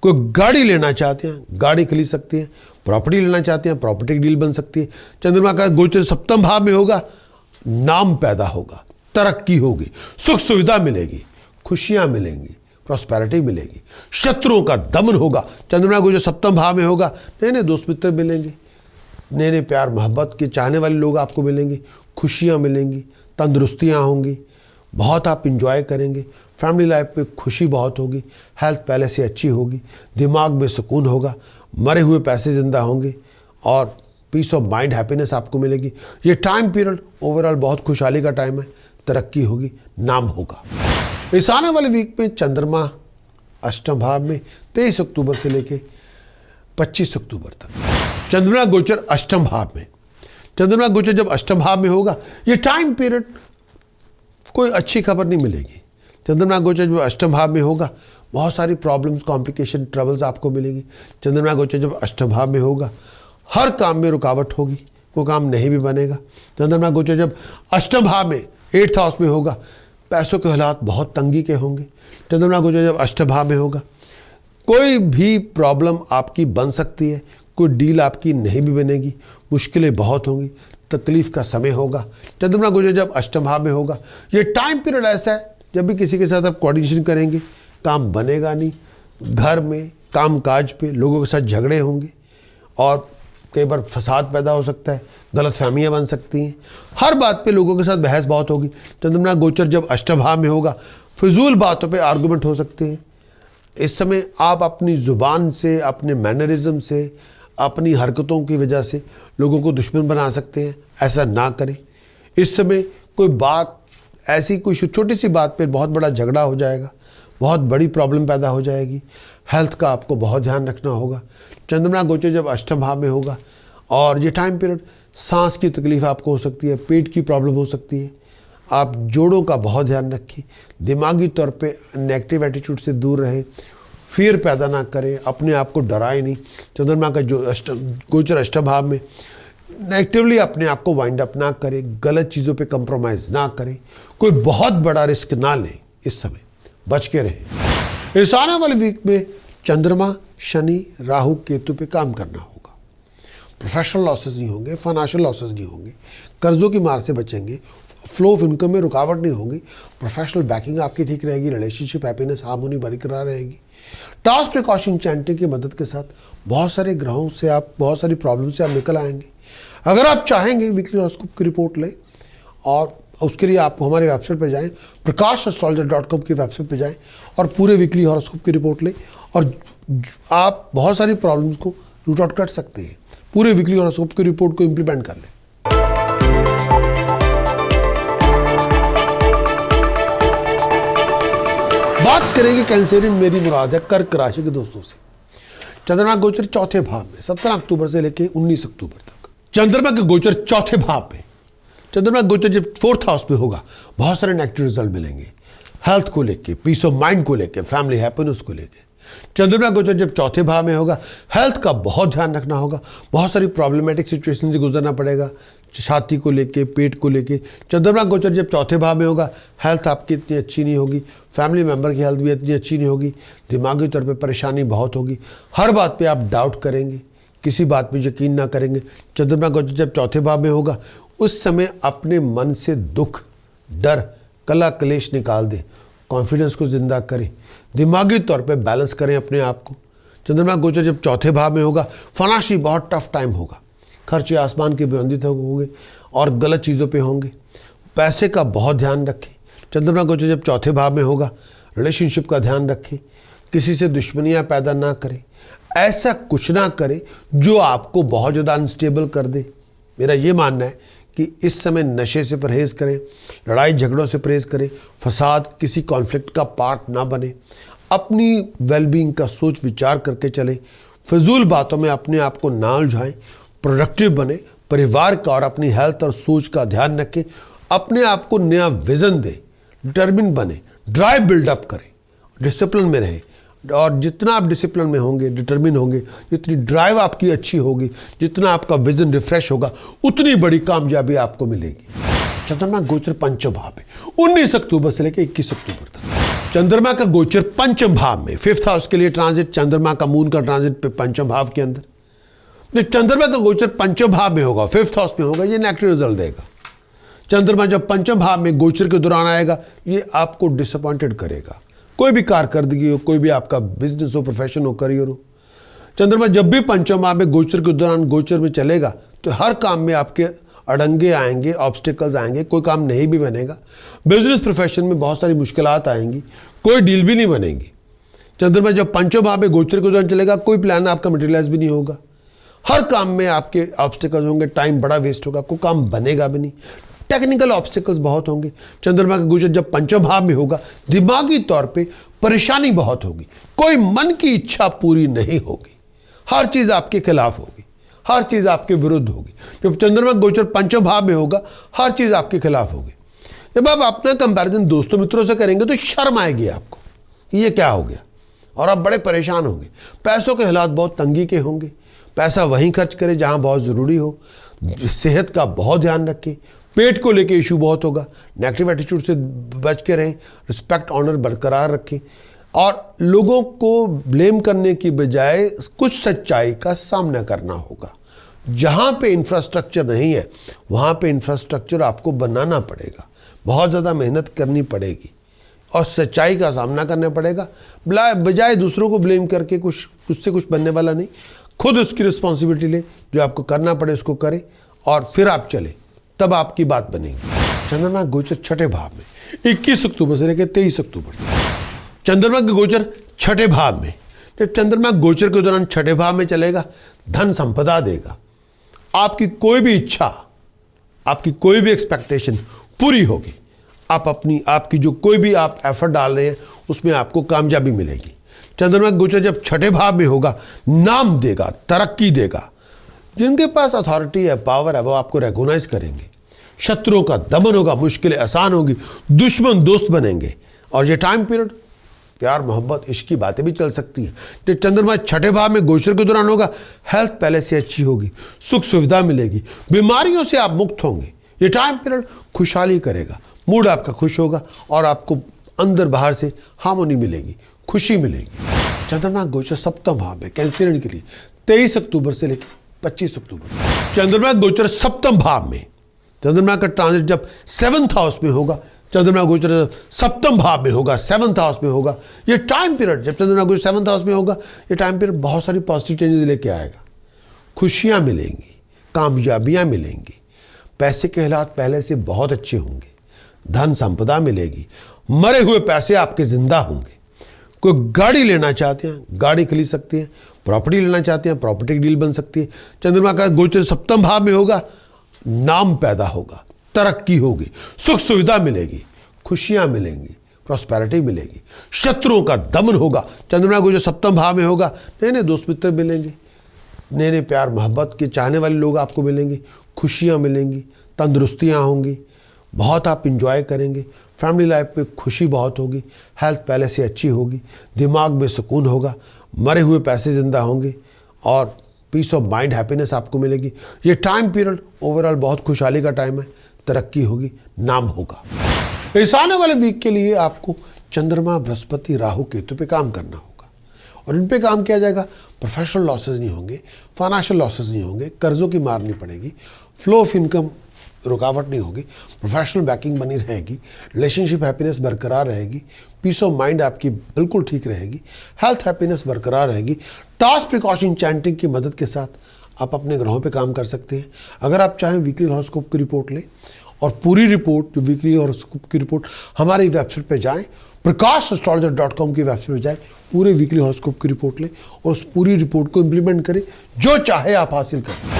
A: कोई गाड़ी लेना चाहते हैं, गाड़ी खरीद सकते हैं। प्रॉपर्टी लेना चाहते हैं, प्रॉपर्टी की डील बन सकती है। चंद्रमा का गोचर सप्तम भाव में होगा, नाम पैदा होगा, तरक्की होगी, सुख सुविधा मिलेगी, खुशियां मिलेंगी, प्रॉस्पेरिटी मिलेगी। शत्रुओं का दमन होगा। चंद्रमा गोचर सप्तम भाव में होगा, नए नए दोस्त मित्र मिलेंगे, नए नए प्यार मोहब्बत के चाहने वाले लोग आपको मिलेंगे, खुशियां मिलेंगी, तंदुरुस्तियां होंगी, बहुत आप इंजॉय करेंगे। फैमिली लाइफ पे खुशी बहुत होगी, हेल्थ पहले से अच्छी होगी, दिमाग में सुकून होगा, मरे हुए पैसे जिंदा होंगे और पीस ऑफ माइंड, हैप्पीनेस आपको मिलेगी। ये टाइम पीरियड ओवरऑल बहुत खुशहाली का टाइम है, तरक्की होगी, नाम होगा। इस आने वाले वीक में चंद्रमा अष्टम भाव में 23 अक्टूबर से लेके 25 अक्टूबर तक चंद्रमा गोचर अष्टम भाव में। चंद्रमा गोचर जब अष्टम भाव में होगा, ये टाइम पीरियड कोई अच्छी खबर नहीं मिलेगी। चंद्रमा गोचर जब अष्टम भाव में होगा, बहुत सारी प्रॉब्लम्स, कॉम्प्लिकेशन, ट्रबल्स आपको मिलेगी। चंद्रमा गोचर जब अष्टम भाव में होगा, हर काम में रुकावट होगी, कोई काम नहीं भी बनेगा। चंद्रमा गोचर जब अष्टम भाव में 8th हाउस में होगा, पैसों के हालात बहुत तंगी के होंगे। चंद्रमा गोचर जब अष्टम भाव में होगा, कोई भी प्रॉब्लम आपकी बन सकती है, कोई डील आपकी नहीं भी बनेगी, मुश्किलें बहुत होंगी, तकलीफ का समय होगा। चंद्रमा गोचर जब अष्टम भाव में होगा, ये टाइम पीरियड ऐसा है जब भी किसी के साथ आप कोऑर्डिनेशन करेंगे, काम बनेगा नहीं। घर में, काम काज पे लोगों के साथ झगड़े होंगे और कई बार फसाद पैदा हो सकता है, गलतफहमियां बन सकती हैं, हर बात पे लोगों के साथ बहस बहुत होगी। चंद्रमा गोचर जब अष्टम भाव में होगा, फिजूल बातों पे आर्गुमेंट हो सकते हैं। इस समय आप अपनी ज़ुबान से, अपने मैनरिज्म से, अपनी हरकतों की वजह से लोगों को दुश्मन बना सकते हैं। ऐसा ना करें। इस समय कोई बात ऐसी, कोई छोटी सी बात पे बहुत बड़ा झगड़ा हो जाएगा, बहुत बड़ी प्रॉब्लम पैदा हो जाएगी। हेल्थ का आपको बहुत ध्यान रखना होगा। चंद्रमा गोचर जब अष्टम भाव में होगा और ये टाइम पीरियड सांस की तकलीफ आपको हो सकती है, पेट की प्रॉब्लम हो सकती है। आप जोड़ों का बहुत ध्यान रखें, दिमागी तौर पे नेगेटिव एटीट्यूड से दूर रहें, फियर पैदा ना करें, अपने आप को डराएं नहीं। चंद्रमा का जो गोचर अष्टम भाव में, नेगेटिवली अपने आप को वाइंड अप ना करें, गलत चीज़ों पे कंप्रोमाइज़ ना करें, कोई बहुत बड़ा रिस्क ना लें। इस समय बच के रहें। इस आने वाले वीक में चंद्रमा, शनि, राहु, केतु पे काम करना होगा। प्रोफेशनल लॉसेस नहीं होंगे, फाइनेंशियल लॉसेस नहीं होंगे, कर्जों की मार से बचेंगे, फ्लो ऑफ इनकम में रुकावट नहीं होगी, प्रोफेशनल बैकिंग आपकी ठीक रहेगी, रिलेशनशिप, हैप्पीनेस, हार्मोनी बरकरार रहेगी। टास्क प्रिकॉशन चैंटिंग की मदद के साथ बहुत सारे ग्रहों से आप, बहुत सारी प्रॉब्लम से आप निकल आएंगे। अगर आप चाहेंगे वीकली हॉरोस्कोप की रिपोर्ट लें, और उसके लिए आप हमारे वेबसाइट पर जाएं, prakashastrologer.com की वेबसाइट पर जाएं और पूरे वीकली हॉरोस्कोप की रिपोर्ट लें और आप बहुत सारी प्रॉब्लम्स को रूट आउट कर सकते हैं। पूरे वीकली हॉरोस्कोप की रिपोर्ट को इम्प्लीमेंट कर लें। बात करेंगे कैंसरियन मेरी मुराद है कर्क राशि के दोस्तों से। चंद्रमा गोचर चौथे भाव में 17 अक्टूबर से लेकर 19 अक्टूबर तक। चंद्रमा के गोचर चौथे भाव में, चंद्रमा गोचर जब 4th हाउस में होगा, बहुत सारे नेगेटिव रिजल्ट मिलेंगे, हेल्थ को लेके, पीस ऑफ माइंड को लेके, फैमिली हैप्पीनेस को लेके। चंद्रमा गोचर जब चौथे भाव में होगा, हेल्थ का बहुत ध्यान रखना होगा, बहुत सारी प्रॉब्लमेटिक सिचुएशन से गुजरना पड़ेगा। छाती को लेके, पेट को लेके। चंद्रमा गोचर जब चौथे भाव में होगा, हेल्थ आपकी इतनी अच्छी नहीं होगी, फैमिली मेंबर की हेल्थ भी इतनी अच्छी नहीं होगी, दिमागी तौर पे परेशानी बहुत होगी, हर बात पे आप डाउट करेंगे, किसी बात पे यकीन ना करेंगे। चंद्रमा गोचर जब चौथे भाव में होगा, उस समय अपने मन से दुख, डर, कला कलेश निकाल दें, कॉन्फिडेंस को जिंदा करें, दिमागी तौर पे बैलेंस करें अपने आप को। चंद्रमा गोचर जब चौथे भाव में होगा, फाइनेंशियली बहुत टफ टाइम होगा, खर्चे आसमान के बुलंदी तक होंगे और गलत चीज़ों पे होंगे। पैसे का बहुत ध्यान रखें। चंद्रमा गोचर जब चौथे भाव में होगा, रिलेशनशिप का ध्यान रखें, किसी से दुश्मनियां पैदा ना करें, ऐसा कुछ ना करें जो आपको बहुत ज़्यादा अनस्टेबल कर दे। मेरा ये मानना है कि इस समय नशे से परहेज़ करें, लड़ाई झगड़ों से परहेज़ करें, फसाद, किसी कॉन्फ्लिक्ट का पार्ट ना बने, अपनी वेलबींग का सोच विचार करके चलें, फजूल बातों में अपने आप को ना उलझाएं, प्रोडक्टिव बने, परिवार का और अपनी हेल्थ और सोच का ध्यान रखें, अपने आप को नया विजन दें, डिटर्मिन बने, ड्राइव बिल्डअप करें, डिसिप्लिन में रहें। और जितना आप डिसिप्लिन में होंगे, डिटर्मिन होंगे, जितनी ड्राइव आपकी अच्छी होगी, जितना आपका विजन रिफ्रेश होगा, उतनी बड़ी कामयाबी आपको मिलेगी। चंद्रमा गोचर पंचम भाव में 19 अक्टूबर से लेकर 21 अक्टूबर तक चंद्रमा का गोचर पंचम भाव में, 5th हाउस के लिए ट्रांजिट, चंद्रमा का मून का ट्रांजिट पे पंचम भाव के अंदर। चंद्रमा का गोचर पंचम भाव में होगा, 5th हाउस में होगा, ये नेगेटिव रिजल्ट देगा। चंद्रमा जब पंचम भाव में गोचर के दौरान आएगा, ये आपको डिसअपॉइंटेड करेगा। कोई भी कारकर्दगी हो, कोई भी आपका बिजनेस हो, प्रोफेशन हो, करियर हो, चंद्रमा जब भी पंचम भाव में गोचर के दौरान गोचर में चलेगा तो हर काम में आपके अड़ंगे आएंगे, ऑब्स्टिकल्स आएंगे, कोई काम नहीं भी बनेगा। बिजनेस प्रोफेशन में बहुत सारी मुश्किलात आएंगी, कोई डील भी नहीं बनेगी। चंद्रमा जब पंचम भाव में गोचर के दौरान चलेगा, कोई प्लान आपका मटेरियलाइज भी नहीं होगा, हर काम में आपके ऑब्स्टिकल्स होंगे, टाइम बड़ा वेस्ट होगा, कोई काम बनेगा भी नहीं, टेक्निकल ऑब्स्टिकल्स बहुत होंगे। चंद्रमा का गोचर जब पंचम भाव में होगा, दिमागी तौर पे परेशानी बहुत होगी, कोई मन की इच्छा पूरी नहीं होगी, हर चीज़ आपके खिलाफ होगी, हर चीज़ आपके विरुद्ध होगी। जब चंद्रमा गोचर पंचम भाव में होगा, हर चीज़ आपके खिलाफ होगी। जब आप अपना कंपैरिजन दोस्तों मित्रों से करेंगे तो शर्म आएगी आपको, ये क्या हो गया, और आप बड़े परेशान होंगे। पैसों के हालात बहुत तंगी के होंगे, पैसा वहीं खर्च करें जहां बहुत ज़रूरी हो, सेहत का बहुत ध्यान रखें, पेट को लेके इशू बहुत होगा, नेगेटिव एटीट्यूड से बच के रहें, रिस्पेक्ट ऑनर बरकरार रखें और लोगों को ब्लेम करने की बजाय कुछ सच्चाई का सामना करना होगा। जहाँ पे इंफ्रास्ट्रक्चर नहीं है वहाँ पे इंफ्रास्ट्रक्चर आपको बनाना पड़ेगा, बहुत ज़्यादा मेहनत करनी पड़ेगी और सच्चाई का सामना करना पड़ेगा। बजाय दूसरों को ब्लेम करके कुछ से कुछ बनने वाला नहीं, खुद उसकी रिस्पॉन्सिबिलिटी ले, जो आपको करना पड़े उसको करें और फिर आप चलें, तब आपकी बात बनेगी। चंद्रमा गोचर छठे भाव में 21 अक्टूबर से लेकर 23 अक्टूबर तक चंद्रमा के गोचर छठे भाव में। जब चंद्रमा गोचर के दौरान छठे भाव में चलेगा, धन संपदा देगा, आपकी कोई भी इच्छा, आपकी कोई भी एक्सपेक्टेशन पूरी होगी, आपकी जो कोई भी आप एफर्ट डाल रहे हैं उसमें आपको कामयाबी मिलेगी। चंद्रमा गोचर जब छठे भाव में होगा, नाम देगा, तरक्की देगा, जिनके पास अथॉरिटी है, पावर है, वो आपको रिकॉग्नाइज करेंगे, शत्रुओं का दमन होगा, मुश्किलें आसान होगी, दुश्मन दोस्त बनेंगे। और ये टाइम पीरियड प्यार मोहब्बत इश्क की बातें भी चल सकती है। जो चंद्रमा छठे भाव में गोचर के दौरान होगा, हेल्थ पहले से अच्छी होगी, सुख सुविधा मिलेगी, बीमारियों से आप मुक्त होंगे। ये टाइम पीरियड खुशहाली करेगा, मूड आपका खुश होगा और आपको अंदर बाहर से हार्मोनी मिलेगी, खुशी मिलेगी। चंद्रमा गोचर सप्तम भाव में कैंसरियन के लिए 23 अक्टूबर से लेकर 25 अक्टूबर। चंद्रमा गोचर सप्तम भाव में, चंद्रमा का ट्रांजिट जब 7th हाउस में होगा, चंद्रमा गोचर सप्तम भाव में होगा, 7th हाउस में होगा, ये टाइम पीरियड जब चंद्रमा गोचर 7th हाउस में होगा, ये टाइम पीरियड बहुत सारी पॉजिटिव चेंजेस लेके आएगा। खुशियां मिलेंगी, कामयाबियां मिलेंगी, पैसे के हालात पहले से बहुत अच्छे होंगे, धन संपदा मिलेगी, मरे हुए पैसे आपके जिंदा होंगे। कोई गाड़ी लेना चाहते हैं, गाड़ी खरीद सकते हैं, प्रॉपर्टी लेना चाहते हैं, प्रॉपर्टी की डील बन सकती है। चंद्रमा का गोचर सप्तम भाव में होगा, नाम पैदा होगा, तरक्की होगी, सुख सुविधा मिलेगी, खुशियां मिलेंगी, प्रॉस्पेरिटी मिलेगी, शत्रुओं का दमन होगा। चंद्रमा गोचर सप्तम भाव में होगा, नए नए दोस्त मित्र मिलेंगे, नए नए प्यार मोहब्बत के चाहने वाले लोग आपको मिलेंगे, खुशियां मिलेंगी, तंदुरुस्तियां होंगी, बहुत आप इंजॉय करेंगे, फैमिली लाइफ में खुशी बहुत होगी, हेल्थ पहले से अच्छी होगी, दिमाग में सुकून होगा, मरे हुए पैसे ज़िंदा होंगे और पीस ऑफ माइंड, हैप्पीनेस आपको मिलेगी। ये टाइम पीरियड ओवरऑल बहुत खुशहाली का टाइम है, तरक्की होगी, नाम होगा। इस आने वाले वीक के लिए आपको चंद्रमा, बृहस्पति, राहु, केतु पे काम करना होगा और इन पे काम किया जाएगा। प्रोफेशनल लॉसेज नहीं होंगे, फाइनेंशियल लॉसेज नहीं होंगे, कर्जों की मार नहीं पड़ेगी, फ्लो ऑफ इनकम रुकावट नहीं होगी, प्रोफेशनल बैकिंग बनी रहेगी, रिलेशनशिप हैप्पीनेस बरकरार रहेगी, पीस ऑफ माइंड आपकी बिल्कुल ठीक रहेगी, हेल्थ हैप्पीनेस बरकरार रहेगी। टास्क प्रिकॉशन चैंटिंग की मदद के साथ आप अपने ग्रहों पे काम कर सकते हैं। अगर आप चाहें वीकली हॉरोस्कोप की रिपोर्ट लें और पूरी रिपोर्ट, जो वीकली हॉरोस्कोप की रिपोर्ट, हमारी वेबसाइट पे जाएं, prakash.astrologer.com की वेबसाइट पे जाएं, पूरे वीकली हॉरोस्कोप की रिपोर्ट लें और उस पूरी रिपोर्ट को इंप्लीमेंट करें, जो चाहे आप हासिल करें।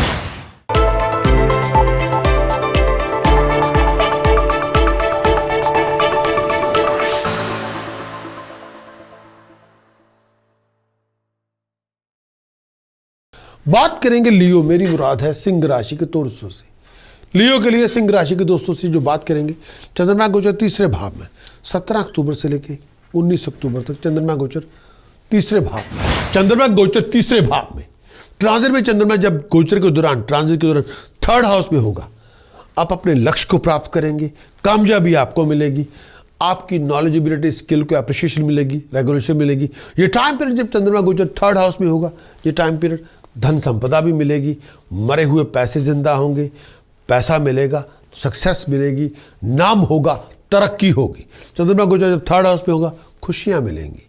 A: बात करेंगे लियो, मेरी मुराद है सिंह राशि के दोस्तों से। लियो के लिए सिंह राशि के दोस्तों से जो बात करेंगे, चंद्रमा गोचर तीसरे भाव में 17 अक्टूबर से लेके 19 अक्टूबर तक चंद्रमा गोचर तीसरे भाव में। चंद्रमा गोचर तीसरे भाव में ट्रांजिट में, चंद्रमा जब गोचर के दौरान, ट्रांजिट के दौरान थर्ड हाउस में होगा, आप अपने लक्ष्य को प्राप्त करेंगे, कामयाबी आपको मिलेगी, आपकी नॉलेजेबिलिटी, स्किल को अप्रिशिएशन मिलेगी, रेगुलेशन मिलेगी। ये टाइम पीरियड जब चंद्रमा गोचर थर्ड हाउस में होगा, ये टाइम पीरियड धन संपदा भी मिलेगी, मरे हुए पैसे जिंदा होंगे, पैसा मिलेगा, सक्सेस मिलेगी, नाम होगा, तरक्की होगी। चंद्रमा गोचर जब थर्ड हाउस में होगा, खुशियां मिलेंगी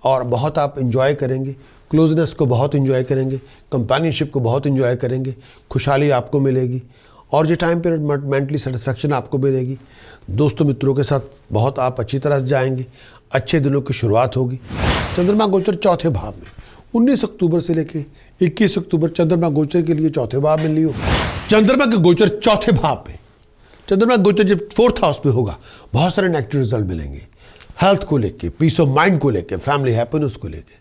A: और बहुत आप इंजॉय करेंगे, क्लोजनेस को बहुत इंजॉय करेंगे, कंपेनियनशिप को बहुत इंजॉय करेंगे, खुशहाली आपको मिलेगी और ये टाइम पीरियड मेंटली सेटिस्फैक्शन आपको मिलेगी। दोस्तों मित्रों के साथ बहुत आप अच्छी तरह से जाएंगे, अच्छे दिनों की शुरुआत होगी। चंद्रमा गोचर चौथे भाव में 19 अक्टूबर से लेके 21 अक्टूबर चंद्रमा गोचर के लिए चौथे भाव में लियो। चंद्रमा के गोचर चौथे भाव में, चंद्रमा गोचर जब फोर्थ हाउस में होगा, बहुत सारे नेगेटिव रिजल्ट मिलेंगे, हेल्थ को लेके, पीस ऑफ माइंड को लेके, फैमिली हैप्पीनेस को लेके।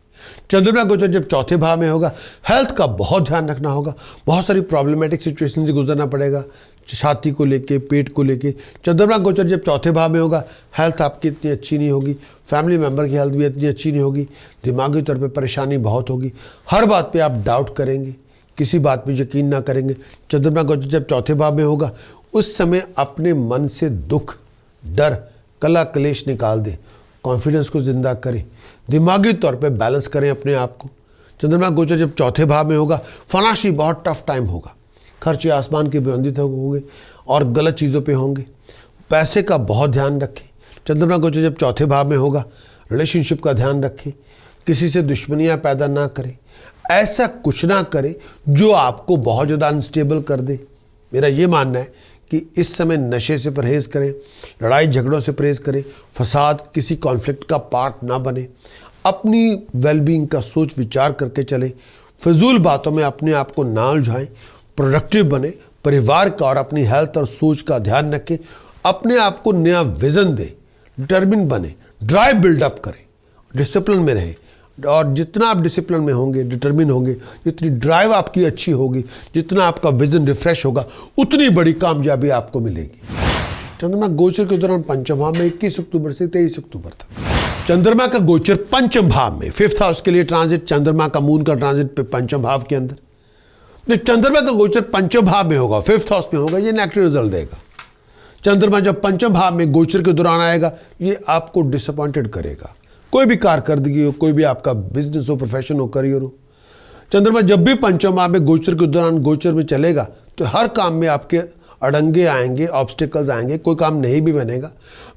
A: चंद्रमा गोचर जब चौथे भाव में होगा, हेल्थ का बहुत ध्यान रखना होगा, बहुत सारी प्रॉब्लमेटिक सिचुएशन से गुजरना पड़ेगा, छाती को लेके, पेट को लेके। चंद्रमा गोचर जब चौथे भाव में होगा, हेल्थ आपकी इतनी अच्छी नहीं होगी, फैमिली मेंबर की हेल्थ भी इतनी अच्छी नहीं होगी, दिमागी तौर पे परेशानी बहुत होगी, हर बात पे आप डाउट करेंगे, किसी बात पे यकीन ना करेंगे। चंद्रमा गोचर जब चौथे भाव में होगा, उस समय अपने मन से दुख, डर, कला कलेश निकाल दें, कॉन्फिडेंस को जिंदा करें, दिमागी तौर पे बैलेंस करें अपने आप को। चंद्रमा गोचर जब चौथे भाव में होगा, फाइनेंशियली बहुत टफ टाइम होगा, खर्चे आसमान के बुलंदी तक होंगे और गलत चीज़ों पे होंगे, पैसे का बहुत ध्यान रखें। चंद्रमा गोचर जब चौथे भाव में होगा, रिलेशनशिप का ध्यान रखें, किसी से दुश्मनियां पैदा ना करें, ऐसा कुछ ना करें जो आपको बहुत ज़्यादा अनस्टेबल कर दे। मेरा ये मानना है कि इस समय नशे से परहेज़ करें, लड़ाई झगड़ों से परहेज़ करें, फसाद, किसी कॉन्फ्लिक्ट का पार्ट ना बने, अपनी वेलबींग का सोच विचार करके चलें, फिजूल बातों में अपने आप को ना उलझाएं, प्रोडक्टिव बने, परिवार का और अपनी हेल्थ और सोच का ध्यान रखें, अपने आप को नया विजन दें, डिटर्मिन बने, ड्राइव बिल्डअप करें, डिसिप्लिन में रहें और जितना आप डिसिप्लिन में होंगे, डिटर्मिन होंगे, जितनी ड्राइव आपकी अच्छी होगी, जितना आपका विजन रिफ्रेश होगा, उतनी बड़ी कामयाबी आपको मिलेगी। चंद्रमा गोचर के दौरान पंचम भाव में 21 अक्टूबर से 23 अक्टूबर तक चंद्रमा का गोचर पंचम भाव में, फिफ्थ हाउस के लिए ट्रांजिट, चंद्रमा का मून का ट्रांजिट पे पंचम भाव के अंदर, चंद्रमा का गोचर पंचम भाव में होगा, फिफ्थ हाउस में होगा, ये नेगेटिव रिजल्ट देगा। चंद्रमा जब पंचम भाव में गोचर के दौरान आएगा, ये आपको डिसअपॉइंटेड करेगा, कोई भी कारकर्दगी हो, कोई भी आपका बिजनेस हो, प्रोफेशन हो, करियर हो। चंद्रमा जब भी पंचम भाव में गोचर के दौरान गोचर में चलेगा, तो हर काम में आपके अड़ंगे आएंगे, ऑब्स्टिकल्स आएंगे, कोई काम नहीं भी बनेगा,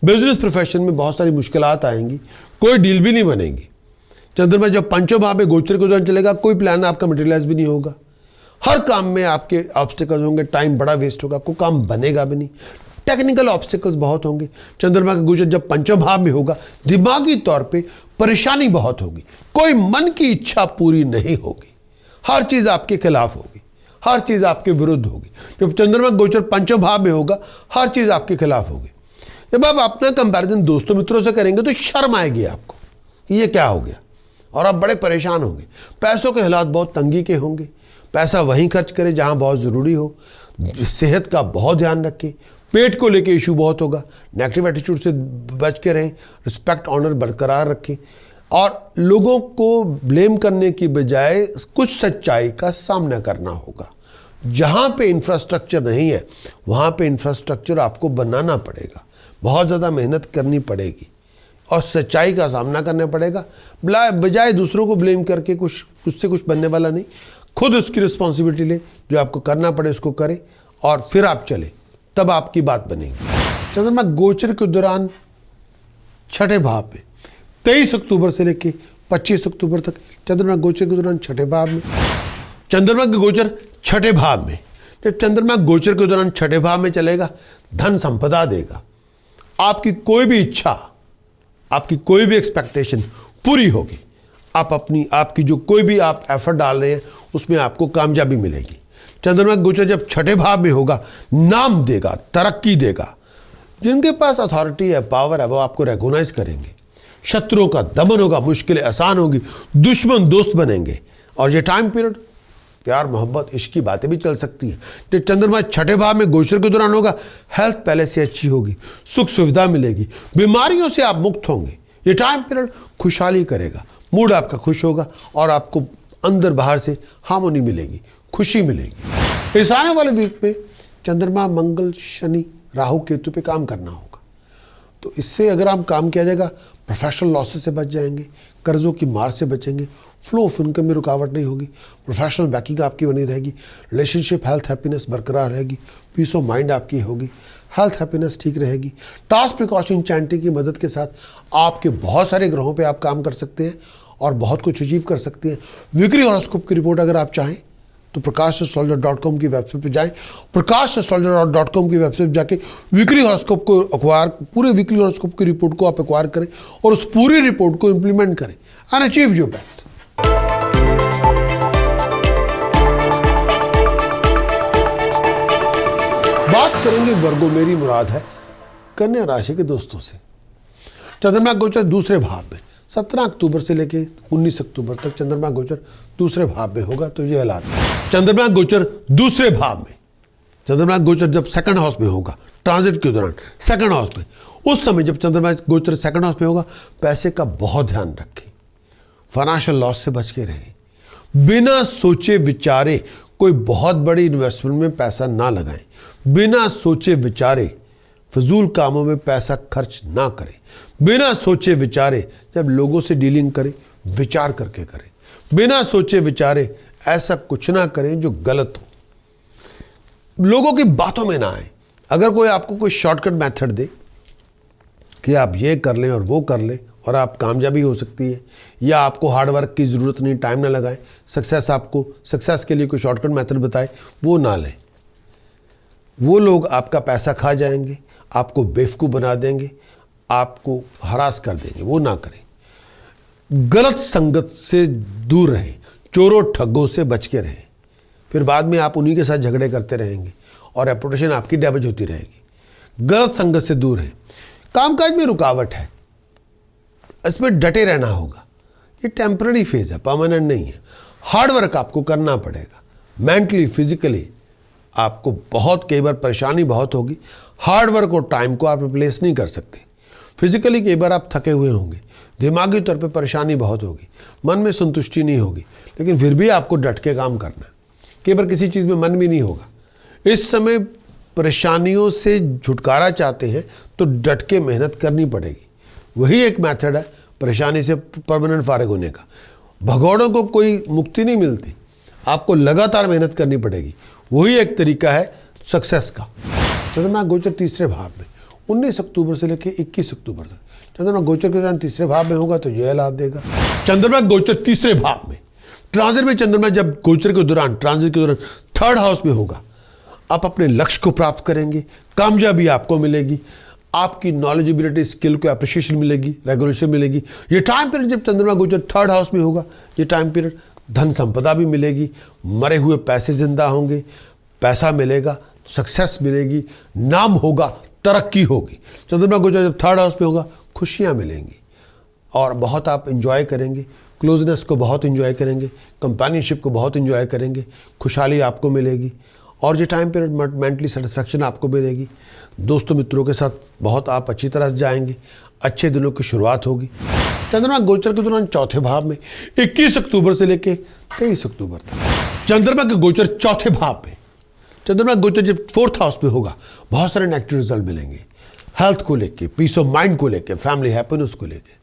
A: बिजनेस प्रोफेशन में बहुत सारी मुश्किलात आएंगी, कोई डील भी नहीं बनेगी। चंद्रमा जब पंचम भाव में गोचर के दौरान चलेगा, कोई प्लान आपका मटेरियलाइज भी नहीं होगा, हर काम में आपके ऑब्स्टिकल्स होंगे, टाइम बड़ा वेस्ट होगा, कोई काम बनेगा भी नहीं, टेक्निकल ऑब्स्टिकल्स बहुत होंगे। चंद्रमा का गोचर जब पंचम भाव में होगा, दिमागी तौर पे परेशानी बहुत होगी, कोई मन की इच्छा पूरी नहीं होगी, हर चीज़ आपके खिलाफ होगी, हर चीज़ आपके विरुद्ध होगी। जब चंद्रमा गोचर पंचम भाव में होगा, हर चीज़ आपके खिलाफ होगी। जब आप अपना कंपैरिजन दोस्तों मित्रों से करेंगे तो शर्म आएगी आपको कि ये क्या हो गया, और आप बड़े परेशान होंगे। पैसों के हालात बहुत तंगी के होंगे, पैसा वहीं खर्च करें जहां बहुत ज़रूरी हो, सेहत का बहुत ध्यान रखें, पेट को लेके इशू बहुत होगा, नेगेटिव एटीट्यूड से बच के रहें, रिस्पेक्ट ऑनर बरकरार रखें, और लोगों को ब्लेम करने की बजाय कुछ सच्चाई का सामना करना होगा। जहाँ पे इंफ्रास्ट्रक्चर नहीं है वहाँ पे इंफ्रास्ट्रक्चर आपको बनाना पड़ेगा, बहुत ज़्यादा मेहनत करनी पड़ेगी और सच्चाई का सामना करना पड़ेगा। बजाय दूसरों को ब्लेम करके उससे कुछ बनने वाला नहीं। खुद उसकी रिस्पॉन्सिबिलिटी ले, जो आपको करना पड़े उसको करे और फिर आप चले, तब आपकी बात बनेगी। चंद्रमा गोचर के दौरान छठे भाव में 23 अक्टूबर से लेकर 25 अक्टूबर तक चंद्रमा गोचर के दौरान छठे भाव में, चंद्रमा के गोचर छठे भाव में, जब चंद्रमा गोचर के दौरान छठे भाव में चलेगा धन संपदा देगा। आपकी कोई भी इच्छा, आपकी कोई भी एक्सपेक्टेशन पूरी होगी। आपकी जो कोई भी आप एफर्ट डाल रहे हैं उसमें आपको कामयाबी मिलेगी। चंद्रमा गोचर जब छठे भाव में होगा नाम देगा, तरक्की देगा। जिनके पास अथॉरिटी है, पावर है, वो आपको रिकॉग्नाइज करेंगे। शत्रुओं का दमन होगा, मुश्किलें आसान होगी, दुश्मन दोस्त बनेंगे। और ये टाइम पीरियड प्यार मोहब्बत इश्क की बातें भी चल सकती है। जो चंद्रमा छठे भाव में गोचर के दौरान होगा हेल्थ पहले से अच्छी होगी, सुख सुविधा मिलेगी, बीमारियों से आप मुक्त होंगे। ये टाइम पीरियड खुशहाली करेगा, मूड आपका खुश होगा और आपको अंदर बाहर से हार्मोनी मिलेगी, खुशी मिलेगी। इस आने वाले वीक में चंद्रमा मंगल शनि राहु केतु पे काम करना होगा, तो इससे अगर आप काम किया जाएगा प्रोफेशनल लॉसेस से बच जाएंगे, कर्जों की मार से बचेंगे, फ्लो ऑफ इनकम में रुकावट नहीं होगी, प्रोफेशनल बैकिंग आपकी बनी रहेगी, रिलेशनशिप हेल्थ हैप्पीनेस बरकरार रहेगी, पीस ऑफ माइंड आपकी होगी, हेल्थ हैप्पीनेस ठीक रहेगी। टास्क प्रिकॉशन चैंटिंग की मदद के साथ आपके बहुत सारे ग्रहों पे आप काम कर सकते हैं और बहुत कुछ अचीव कर सकते हैं। वीकली हॉरोस्कोप की रिपोर्ट अगर आप चाहें तो prakash.astrologer.com की वेबसाइट पे जाएं। prakash.astrologer.com की वेबसाइट पे जाके वीकली हॉरोस्कोप को पूरे वीकली हॉरोस्कोप की रिपोर्ट को आप एक्वायर करें और उस पूरी रिपोर्ट को इंप्लीमेंट करें एंड अचीव योर बेस्ट। बात करेंगे वर्गो मेरी मुराद है कन्या राशि के दोस्तों से। चंद्रमा गोचर दूसरे भाव में 17 अक्टूबर से लेकर 19 अक्टूबर तक चंद्रमा गोचर दूसरे भाव में होगा। तो ये हालात है। चंद्रमा गोचर दूसरे भाव में, चंद्रमा गोचर जब सेकंड हाउस में होगा ट्रांजिट के दौरान सेकंड हाउस में, उस समय जब चंद्रमा गोचर सेकंड हाउस में होगा पैसे का बहुत ध्यान रखें, फाइनेंशियल लॉस से बच के रहें। बिना सोचे विचारे कोई बहुत बड़ी इन्वेस्टमेंट में पैसा ना लगाएं, बिना सोचे विचारे फजूल कामों में पैसा खर्च ना करें, बिना सोचे विचारे जब लोगों से डीलिंग करें विचार करके करें, बिना सोचे विचारे ऐसा कुछ ना करें जो गलत हो, लोगों की बातों में ना आए। अगर कोई आपको कोई शॉर्टकट मेथड दे कि आप ये कर लें और वो कर लें और आप कामयाबी हो सकती है, या आपको हार्डवर्क की ज़रूरत नहीं, टाइम ना लगाएं, सक्सेस के लिए कोई शॉर्टकट मेथड बताए, वो ना लें। वो लोग आपका पैसा खा जाएंगे, आपको बेवकूफ़ बना देंगे, आपको हरास कर देंगे, वो ना करें। गलत संगत से दूर रहें, चोरों ठगों से बच के रहें, फिर बाद में आप उन्हीं के साथ झगड़े करते रहेंगे और रेपुटेशन आपकी डैमेज होती रहेगी। गलत संगत से दूर रहें। कामकाज में रुकावट है, इसमें डटे रहना होगा। ये टेम्पररी फेज है, परमानेंट नहीं है। हार्डवर्क आपको करना पड़ेगा, मेंटली फिजिकली आपको बहुत कई बार परेशानी बहुत होगी। हार्डवर्क और टाइम को आप रिप्लेस नहीं कर सकते। फिजिकली कई बार आप थके हुए होंगे, दिमागी तौर पे परेशानी बहुत होगी, मन में संतुष्टि नहीं होगी, लेकिन फिर भी आपको डट के काम करना है। कई बार किसी चीज़ में मन भी नहीं होगा। इस समय परेशानियों से छुटकारा चाहते हैं तो डट के मेहनत करनी पड़ेगी। वही एक मेथड है परेशानी से परमानेंट फारिग होने का। भगौड़ों को कोई मुक्ति नहीं मिलती, आपको लगातार मेहनत करनी पड़ेगी। वही एक तरीका है सक्सेस का। चंद्रमा गोचर तीसरे भाव में 19 अक्टूबर से लेकर 21 अक्टूबर तक चंद्रमा गोचर के दौरान तीसरे भाव में होगा, तो यह हालात देगा। चंद्रमा गोचर तीसरे भाव में ट्रांजिट में, चंद्रमा जब गोचर के दौरान ट्रांजिट के दौरान थर्ड हाउस में होगा, आप अपने लक्ष्य को प्राप्त करेंगे, कामयाबी आपको मिलेगी, आपकी नॉलेजेबिलिटी स्किल को अप्रिशिएशन मिलेगी, रेगुलेशन मिलेगी। ये टाइम पीरियड जब चंद्रमा गोचर थर्ड हाउस में होगा, ये टाइम पीरियड धन संपदा भी मिलेगी, मरे हुए पैसे जिंदा होंगे, पैसा मिलेगा, सक्सेस मिलेगी, नाम होगा, तरक्की होगी। चंद्रमा गोचर जब थर्ड हाउस में होगा खुशियाँ मिलेंगी और बहुत आप इंजॉय करेंगे, क्लोजनेस को बहुत इंजॉय करेंगे, कंपेनियनशिप को बहुत इंजॉय करेंगे, खुशहाली आपको मिलेगी और ये टाइम पीरियड मेंटली सेटिस्फैक्शन आपको मिलेगी। दोस्तों मित्रों के साथ बहुत आप अच्छी तरह से जाएंगे, अच्छे दिनों की शुरुआत होगी। चंद्रमा गोचर के दौरान चौथे भाव में 21 अक्टूबर से लेकर 23 अक्टूबर तक चंद्रमा का गोचर चौथे भाव में, चंद्रमा गोचर जब 4th हाउस में होगा, बहुत सारे नेगेटिव रिजल्ट मिलेंगे। हेल्थ को लेके, पीस ऑफ माइंड को लेके, फैमिली हैप्पीनेस को लेके।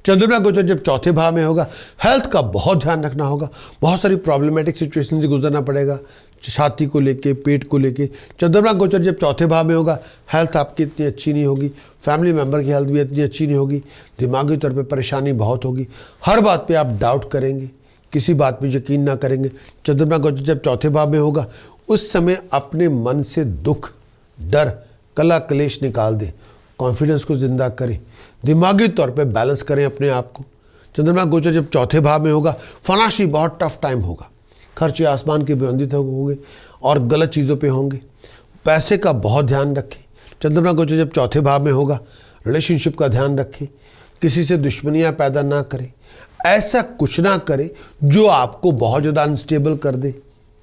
A: चंद्रमा गोचर जब चौथे भाव में होगा, हेल्थ का बहुत ध्यान रखना होगा। बहुत सारी प्रॉब्लमेटिक सिचुएशन से गुजरना पड़ेगा, छाती को लेके, पेट को लेके। चंद्रमा गोचर जब चौथे भाव में होगा, हेल्थ आपकी इतनी अच्छी नहीं होगी, फैमिली मेंबर की हेल्थ भी इतनी अच्छी नहीं होगी, दिमागी तौर पे परेशानी बहुत होगी, हर बात पे आप डाउट करेंगे, किसी बात पे यकीन ना करेंगे। चंद्रमा गोचर जब चौथे भाव में होगा, उस समय अपने मन से दुख, डर, कला कलेश निकाल दें, कॉन्फिडेंस को जिंदा करें, दिमागी तौर पे बैलेंस करें अपने आप को। चंद्रमा गोचर जब चौथे भाव में होगा, फाइनेंशियली बहुत टफ टाइम होगा, खर्चे आसमान के बुलंदी तक होंगे और गलत चीज़ों पे होंगे। पैसे का बहुत ध्यान रखें। चंद्रमा गोचर जब चौथे भाव में होगा, रिलेशनशिप का ध्यान रखें, किसी से दुश्मनियां पैदा ना करें, ऐसा कुछ ना करें जो आपको बहुत ज़्यादा अनस्टेबल कर दे।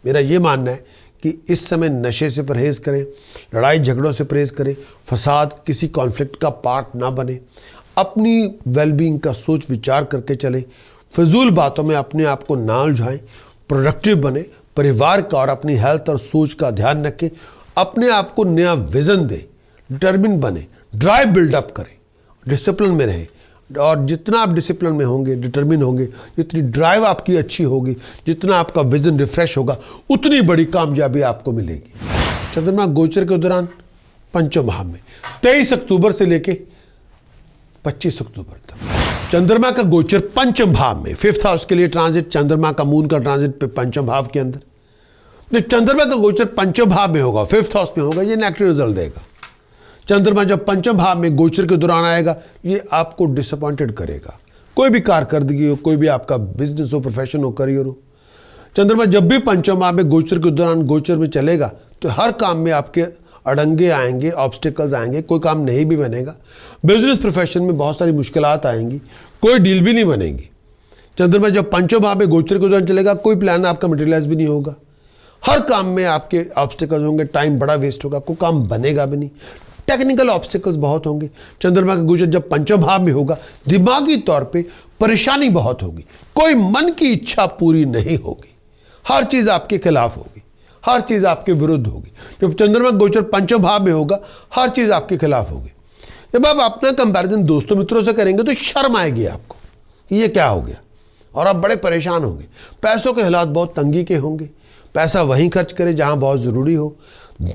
A: मेरा ये मानना है कि इस समय नशे से परहेज़ करें, लड़ाई झगड़ों से परहेज़ करें, फसाद, किसी कॉन्फ्लिक्ट का पार्ट ना बने, अपनी वेलबींग का सोच विचार करके चलें, फजूल बातों में अपने आप को ना उलझाएं, प्रोडक्टिव बने, परिवार का और अपनी हेल्थ और सोच का ध्यान रखें, अपने आप को नया विजन दें, डिटर्मिन बने, ड्राइव बिल्डअप करें, डिसिप्लिन में रहें। और जितना आप डिसिप्लिन में होंगे, डिटर्मिन होंगे, जितनी ड्राइव आपकी अच्छी होगी, जितना आपका विजन रिफ्रेश होगा, उतनी बड़ी कामयाबी आपको मिलेगी। चंद्रमा गोचर के दौरान पंचम भाव में 23 अक्टूबर से लेके 25 अक्टूबर तक चंद्रमा का गोचर पंचम भाव में, 5th हाउस के लिए ट्रांजिट, चंद्रमा का मून का ट्रांजिट पे पंचम भाव के अंदर। चंद्रमा का गोचर पंचम भाव में होगा, 5th हाउस में होगा, ये नेगेटिव रिजल्ट देगा। चंद्रमा जब पंचम भाव में गोचर के दौरान आएगा, ये आपको डिसअपॉइंटेड करेगा। कोई भी कारकर्दगी हो, कोई भी आपका बिजनेस हो, प्रोफेशन हो, करियर हो, चंद्रमा जब भी पंचम भाव में गोचर के दौरान गोचर में चलेगा, तो हर काम में आपके अड़ंगे आएंगे, ऑब्स्टिकल्स आएंगे, कोई काम नहीं भी बनेगा। बिजनेस प्रोफेशन में बहुत सारी मुश्किलात आएंगी, कोई डील भी नहीं बनेगी। चंद्रमा जब पंचम भाव में गोचर के दौरान चलेगा, कोई प्लान आपका मटेरियलाइज भी नहीं होगा, हर काम में आपके ऑब्स्टिकल्स होंगे, टाइम बड़ा वेस्ट होगा, कोई काम बनेगा भी नहीं, टेक्निकल ऑब्स्टिकल्स बहुत होंगे। चंद्रमा का गोचर जब पंचम भाव में होगा, दिमागी तौर पे परेशानी बहुत होगी, कोई मन की इच्छा पूरी नहीं होगी, हर चीज़ आपके खिलाफ होगी, हर चीज़ आपके विरुद्ध होगी। जब चंद्रमा गोचर पंचम भाव में होगा, हर चीज़ आपके खिलाफ होगी। जब आप अपना कंपैरिजन दोस्तों मित्रों से करेंगे तो शर्म आएगी आपको, ये क्या हो गया, और आप बड़े परेशान होंगे। पैसों के हालात बहुत तंगी के होंगे, पैसा वहीं खर्च करें जहाँ बहुत ज़रूरी हो।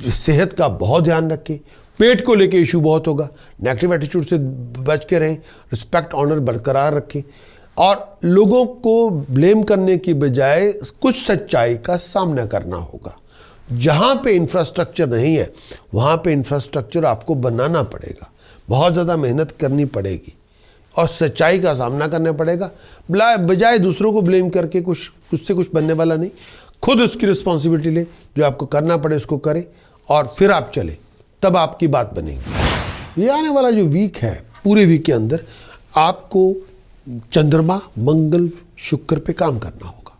A: सेहत का बहुत ध्यान रखें, पेट को लेके इशू बहुत होगा, नेगेटिव एटीट्यूड से बच के रहें, रिस्पेक्ट ऑनर बरकरार रखें, और लोगों को ब्लेम करने की बजाय कुछ सच्चाई का सामना करना होगा। जहाँ पे इंफ्रास्ट्रक्चर नहीं है, वहाँ पे इंफ्रास्ट्रक्चर आपको बनाना पड़ेगा, बहुत ज़्यादा मेहनत करनी पड़ेगी और सच्चाई का सामना करना पड़ेगा। बजाय दूसरों को ब्लेम करके कुछ से कुछ बनने वाला नहीं, खुद उसकी रिस्पॉन्सिबिलिटी ले, जो आपको करना पड़े उसको करें और फिर आप चलें, तब आपकी बात बनेगी। ये आने वाला जो वीक है, पूरे वीक के अंदर आपको चंद्रमा, मंगल, शुक्र पे काम करना होगा।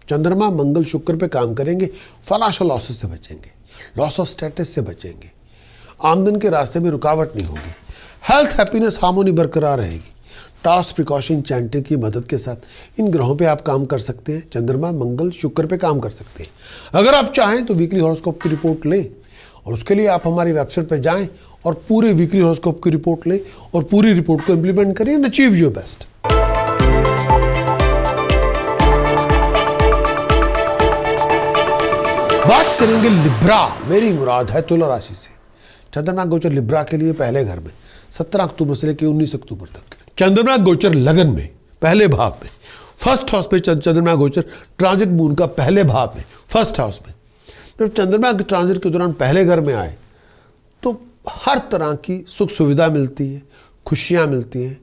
A: चंद्रमा, मंगल, शुक्र पे काम करेंगे, फाइनेंशियल लॉसेस से बचेंगे, लॉस ऑफ स्टेटस से बचेंगे, आमदन के रास्ते में रुकावट नहीं होगी, हेल्थ, हैप्पीनेस, हार्मोनी बरकरार रहेगी। टास्क, प्रिकॉशन, चैंटिंग की मदद के साथ इन ग्रहों पे आप काम कर सकते हैं। चंद्रमा, मंगल, शुक्र पे काम कर सकते हैं। अगर आप चाहें तो वीकली हॉरोस्कोप की रिपोर्ट लें, और उसके लिए आप हमारी वेबसाइट पर जाएं और पूरे वीकली हॉरोस्कोप की रिपोर्ट लें और पूरी रिपोर्ट को इंप्लीमेंट करें एंड अचीव योर बेस्ट। बात करेंगे लिब्रा, मेरी मुराद है तुला राशि से। चंद्रमा गोचर लिब्रा के लिए पहले घर में 17 अक्टूबर से लेकर 19 अक्टूबर तक। चंद्रमा गोचर लगन में, पहले भाव में, 1st हाउस पे चंद्रमा गोचर ट्रांजिट मून का पहले भाव में, 1st हाउस में। जब चंद्रमा के ट्रांजिट के दौरान पहले घर में आए तो हर तरह की सुख सुविधा मिलती है, खुशियाँ मिलती हैं,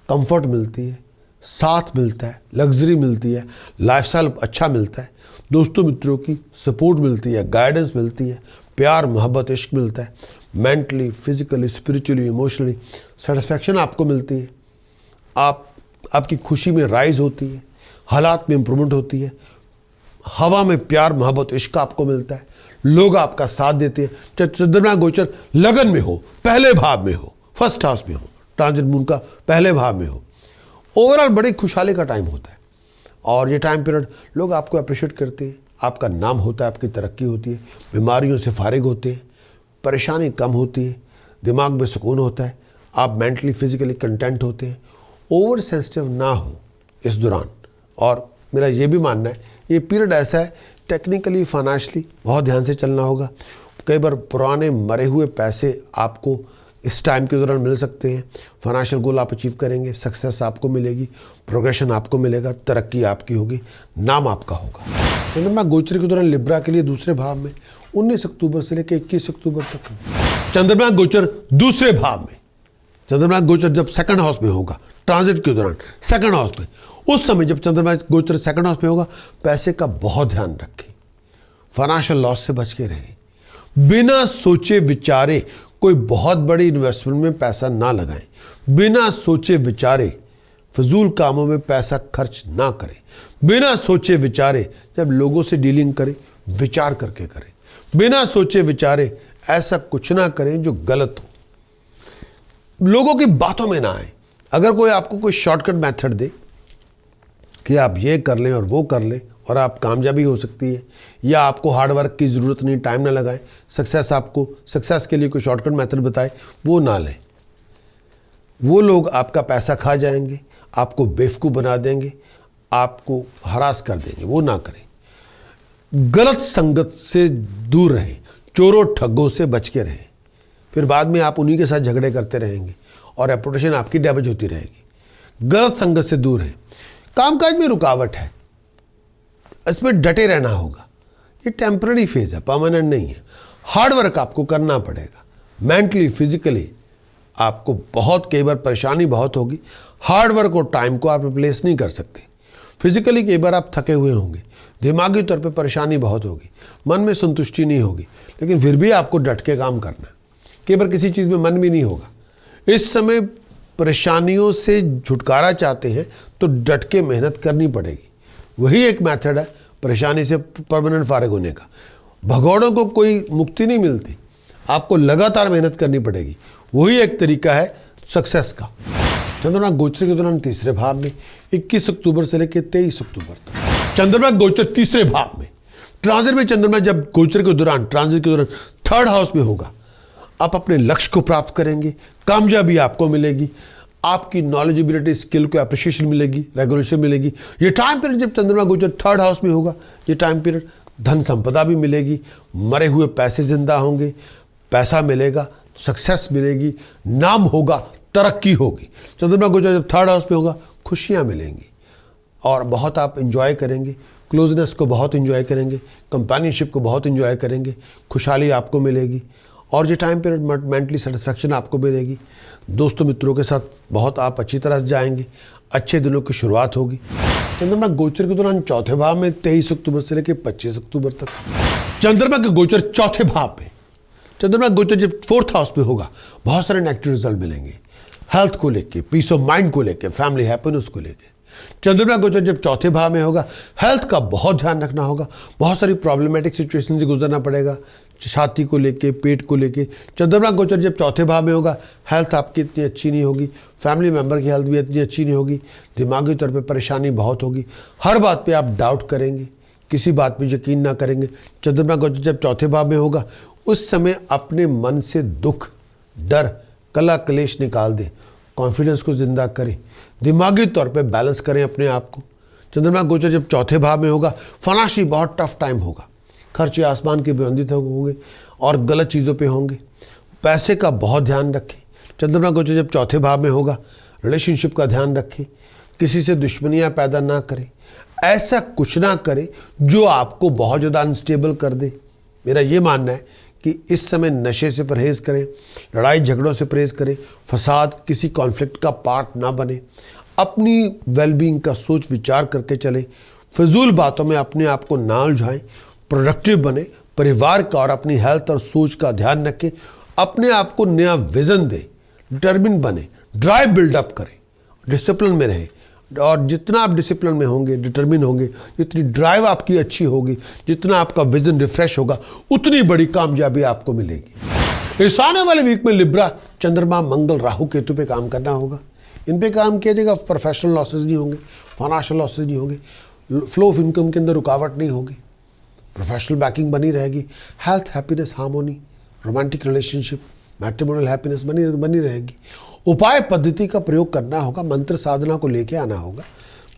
A: कंफर्ट मिलती है, साथ मिलता है, लग्जरी मिलती है, लाइफस्टाइल अच्छा मिलता है, दोस्तों मित्रों की सपोर्ट मिलती है, गाइडेंस मिलती है, प्यार, मोहब्बत, इश्क मिलता है, mentally, physically, spiritually, emotionally satisfaction आपको मिलती है, आपकी खुशी में राइज होती है, हालात में इम्प्रूवमेंट होती है, हवा में प्यार, मोहब्बत, इश्क आपको मिलता है, लोग आपका साथ देते हैं। चाहे चंद्रमा गोचर लगन में हो, पहले भाव में हो, फर्स्ट हाउस में हो, ट्रांजिट मून का पहले भाव में हो, ओवरऑल बड़ी खुशहाली का टाइम होता है। और ये टाइम पीरियड लोग आपको अप्रिशिएट करते हैं, आपका नाम होता है, आपकी तरक्की होती है, बीमारियों से फारिग होते हैं, परेशानी कम होती है, दिमाग में सुकून होता है, आप मेंटली फिजिकली कंटेंट होते हैं। ओवर सेंसिटिव ना हो इस दौरान। और मेरा ये भी मानना है ये पीरियड ऐसा है, टेक्निकली फाइनेंशियली बहुत ध्यान से चलना होगा। कई बार पुराने मरे हुए पैसे आपको इस टाइम के दौरान मिल सकते हैं। फाइनेंशियल गोल आप अचीव करेंगे, सक्सेस आपको मिलेगी, प्रोग्रेशन आपको मिलेगा, तरक्की आपकी होगी, नाम आपका होगा। चंद्रमा गोचर के दौरान लिब्रा के लिए दूसरे भाव में 19 अक्टूबर से लेकर 21 अक्टूबर तक चंद्रमा गोचर दूसरे भाव में। चंद्रमा गोचर जब सेकंड हाउस में होगा, ट्रांजिट के दौरान सेकंड हाउस में, उस समय जब चंद्रमा गोचर सेकंड हाउस में होगा, पैसे का बहुत ध्यान रखें, फाइनेंशियल लॉस से बच के रहें, बिना सोचे विचारे कोई बहुत बड़ी इन्वेस्टमेंट में पैसा ना लगाएं, बिना सोचे विचारे फजूल कामों में पैसा खर्च ना करें, बिना सोचे विचारे जब लोगों से डीलिंग करें विचार करके करें, बिना सोचे विचारे ऐसा कुछ ना करें जो गलत हो, लोगों की बातों में ना आए। अगर कोई आपको कोई शॉर्टकट मेथड दे कि आप ये कर लें और वो कर लें और आप कामयाबी हो सकती है, या आपको हार्ड वर्क की ज़रूरत नहीं, टाइम ना लगाएं, सक्सेस के लिए कोई शॉर्टकट मेथड बताए, वो ना लें। वो लोग आपका पैसा खा जाएंगे, आपको बेवकूफ़ बना देंगे, आपको हरास कर देंगे, वो ना करें। गलत संगत से दूर रहें, चोरों ठग्गों से बच के रहें, फिर बाद में आप उन्हीं के साथ झगड़े करते रहेंगे और रेपुटेशन आपकी डैमेज होती रहेगी। गलत संगत से दूर रहें। कामकाज में रुकावट है, इसमें डटे रहना होगा। ये टेम्पररी फेज है, परमानेंट नहीं है। हार्ड वर्क आपको करना पड़ेगा, मेंटली फिजिकली आपको बहुत, कई बार परेशानी बहुत होगी। हार्ड वर्क और टाइम को आप रिप्लेस नहीं कर सकते। फिजिकली कई बार आप थके हुए होंगे, दिमागी तौर पे परेशानी बहुत होगी, मन में संतुष्टि नहीं होगी, लेकिन फिर भी आपको डट के काम करना है। कई बार किसी चीज़ में मन भी नहीं होगा। इस समय परेशानियों से छुटकारा चाहते हैं तो डट के मेहनत करनी पड़ेगी। वही एक मेथड है परेशानी से परमानेंट फारिग होने का। भगौड़ों को कोई मुक्ति नहीं मिलती, आपको लगातार मेहनत करनी पड़ेगी। वही एक तरीका है सक्सेस का। चंद्रमा गोचर के दौरान तीसरे भाव में 21 अक्टूबर से लेकर 23 अक्टूबर तक चंद्रमा गोचर तीसरे भाव में। ट्रांजिट में चंद्रमा जब गोचर के दौरान, ट्रांजिट के दौरान थर्ड हाउस में होगा, आप अपने लक्ष्य को प्राप्त करेंगे, कामयाबी आपको मिलेगी, आपकी नॉलेजेबिलिटी स्किल को अप्रिशिएशन मिलेगी, रेगुलेशन मिलेगी। ये टाइम पीरियड जब चंद्रमा गोचर थर्ड हाउस में होगा, ये टाइम पीरियड धन संपदा भी मिलेगी, मरे हुए पैसे जिंदा होंगे, पैसा मिलेगा, सक्सेस मिलेगी, नाम होगा, तरक्की होगी। चंद्रमा गोचर जब थर्ड हाउस में होगा, खुशियाँ मिलेंगी और बहुत आप इंजॉय करेंगे, क्लोजनेस को बहुत इंजॉय करेंगे, कंपेनियनशिप को बहुत इंजॉय करेंगे, खुशहाली आपको मिलेगी। और ये टाइम पीरियड मेंटली सेटिस्फैक्शन आपको मिलेगी, दोस्तों मित्रों के साथ बहुत आप अच्छी तरह से जाएंगे, अच्छे दिनों की शुरुआत होगी। चंद्रमा गोचर के दौरान चौथे भाव में 23 अक्टूबर से लेकर 25 अक्टूबर तक चंद्रमा के गोचर चौथे भाव में। चंद्रमा गोचर जब फोर्थ हाउस में होगा, बहुत सारे नेगेटिव रिजल्ट मिलेंगे, हेल्थ को लेके, पीस ऑफ माइंड को लेके, फैमिली हैप्पीनेस को लेके। चंद्रमा गोचर जब चौथे भाव में होगा, हेल्थ का बहुत ध्यान रखना होगा, बहुत सारी प्रॉब्लमेटिक सिचुएशन से गुजरना पड़ेगा, छाती को लेके, पेट को लेके। चंद्रमा गोचर जब चौथे भाव में होगा, हेल्थ आपकी इतनी अच्छी नहीं होगी, फैमिली मेंबर की हेल्थ भी इतनी अच्छी नहीं होगी, दिमागी तौर पे परेशानी बहुत होगी, हर बात पे आप डाउट करेंगे, किसी बात पे यकीन ना करेंगे। चंद्रमा गोचर जब चौथे भाव में होगा, उस समय अपने मन से दुख, डर, कला कलेश निकाल दें, कॉन्फिडेंस को जिंदा करें, दिमागी तौर पे बैलेंस करें अपने आप को। चंद्रमा गोचर जब चौथे भाव में होगा, फाइनेंशियली बहुत टफ टाइम होगा, खर्चे आसमान की बुलंदी तक होंगे और गलत चीज़ों पे होंगे, पैसे का बहुत ध्यान रखें। चंद्रमा गोचर जब चौथे भाव में होगा, रिलेशनशिप का ध्यान रखें, किसी से दुश्मनियां पैदा ना करें, ऐसा कुछ ना करें जो आपको बहुत ज़्यादा अनस्टेबल कर दे। मेरा ये मानना है कि इस समय नशे से परहेज़ करें, लड़ाई झगड़ों से परहेज़ करें, फसाद, किसी कॉन्फ्लिक्ट का पार्ट ना बने, अपनी वेलबींग का सोच विचार करके चलें, फिजूल बातों में अपने आप को ना उलझाएं, प्रोडक्टिव बने, परिवार का और अपनी हेल्थ और सोच का ध्यान रखें, अपने आप को नया विजन दें, डिटर्मिन बने, ड्राइव बिल्डअप करें, डिसिप्लिन में रहें, और जितना आप डिसिप्लिन में होंगे, डिटर्मिन होंगे, जितनी ड्राइव आपकी अच्छी होगी, जितना आपका विजन रिफ्रेश होगा, उतनी बड़ी कामयाबी आपको मिलेगी। इस आने वाले वीक में लिब्रा, चंद्रमा, मंगल, राहु, केतु पे काम करना होगा। इन पे काम किया जाएगा। प्रोफेशनल लॉसेज नहीं होंगे, फाइनेंशियल लॉसेज नहीं होंगे, फ्लो ऑफ इनकम के अंदर रुकावट नहीं होगी, प्रोफेशनल बैकिंग बनी रहेगी, health, happiness, harmony, romantic relationship, matrimonial happiness बनी रहेगी। उपाय पद्धति का प्रयोग करना होगा, मंत्र साधना को लेके आना होगा,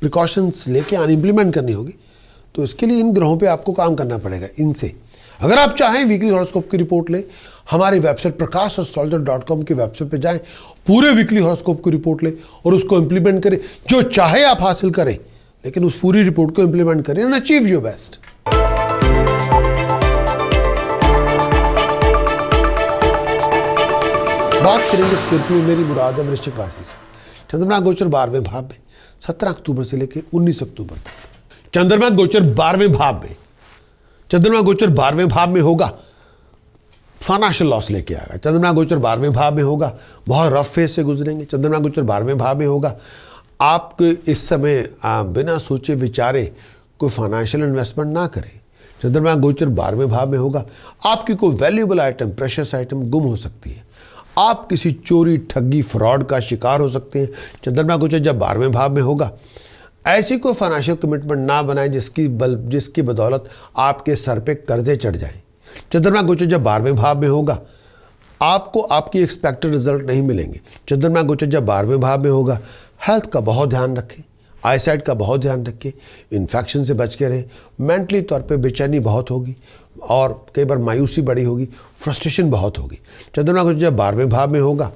A: प्रिकॉशंस लेके आना, इम्प्लीमेंट करनी होगी। तो इसके लिए इन ग्रहों पे आपको काम करना पड़ेगा। इनसे अगर आप चाहें वीकली हॉरोस्कोप की रिपोर्ट लें, हमारी वेबसाइट prakashastrologer.com की वेबसाइट पे जाएं, पूरे वीकली हॉरोस्कोप की रिपोर्ट लें और उसको इम्प्लीमेंट करें। जो चाहे आप हासिल करें, लेकिन उस पूरी रिपोर्ट को इम्प्लीमेंट करें एंड अचीव योर बेस्ट। बात करेंगे स्कॉर्पियो मेरी मुराद है वृश्चिक राशि से। चंद्रमा गोचर 12वें भाव में 17 अक्टूबर से लेकर 19 अक्टूबर तक। चंद्रमा गोचर 12वें भाव में, चंद्रमा गोचर 12वें भाव में होगा, फाइनेंशियल लॉस लेके आएगा। चंद्रमा गोचर 12वें भाव में होगा, बहुत रफ फेज से गुजरेंगे। चंद्रमा गोचर 12वें भाव में होगा, आप इस समय बिना सोचे विचारे कोई फाइनेंशियल इन्वेस्टमेंट ना करें। चंद्रमा गोचर 12वें भाव में होगा, आपकी कोई वैल्यूएबल आइटम, प्रेशियस आइटम गुम हो सकती है। आप किसी चोरी, ठगी, फ्रॉड का शिकार हो सकते हैं। चंद्रमा गोचर जब 12वें भाव में होगा, ऐसी कोई फाइनेंशियल कमिटमेंट ना बनाएं जिसकी बदौलत आपके सर पे कर्जे चढ़ जाएं। चंद्रमा गोचर जब 12वें भाव में होगा, आपको आपकी एक्सपेक्टेड रिजल्ट नहीं मिलेंगे। चंद्रमा गोचर जब 12वें भाव में होगा, हेल्थ का बहुत ध्यान रखें, आईसाइट का बहुत ध्यान रखें, इन्फेक्शन से बच के रहें। मेंटली तौर पे बेचैनी बहुत होगी और कई बार मायूसी बड़ी होगी, फ्रस्ट्रेशन बहुत होगी। चंद्रमा गोचर जब 12वें भाव में होगा,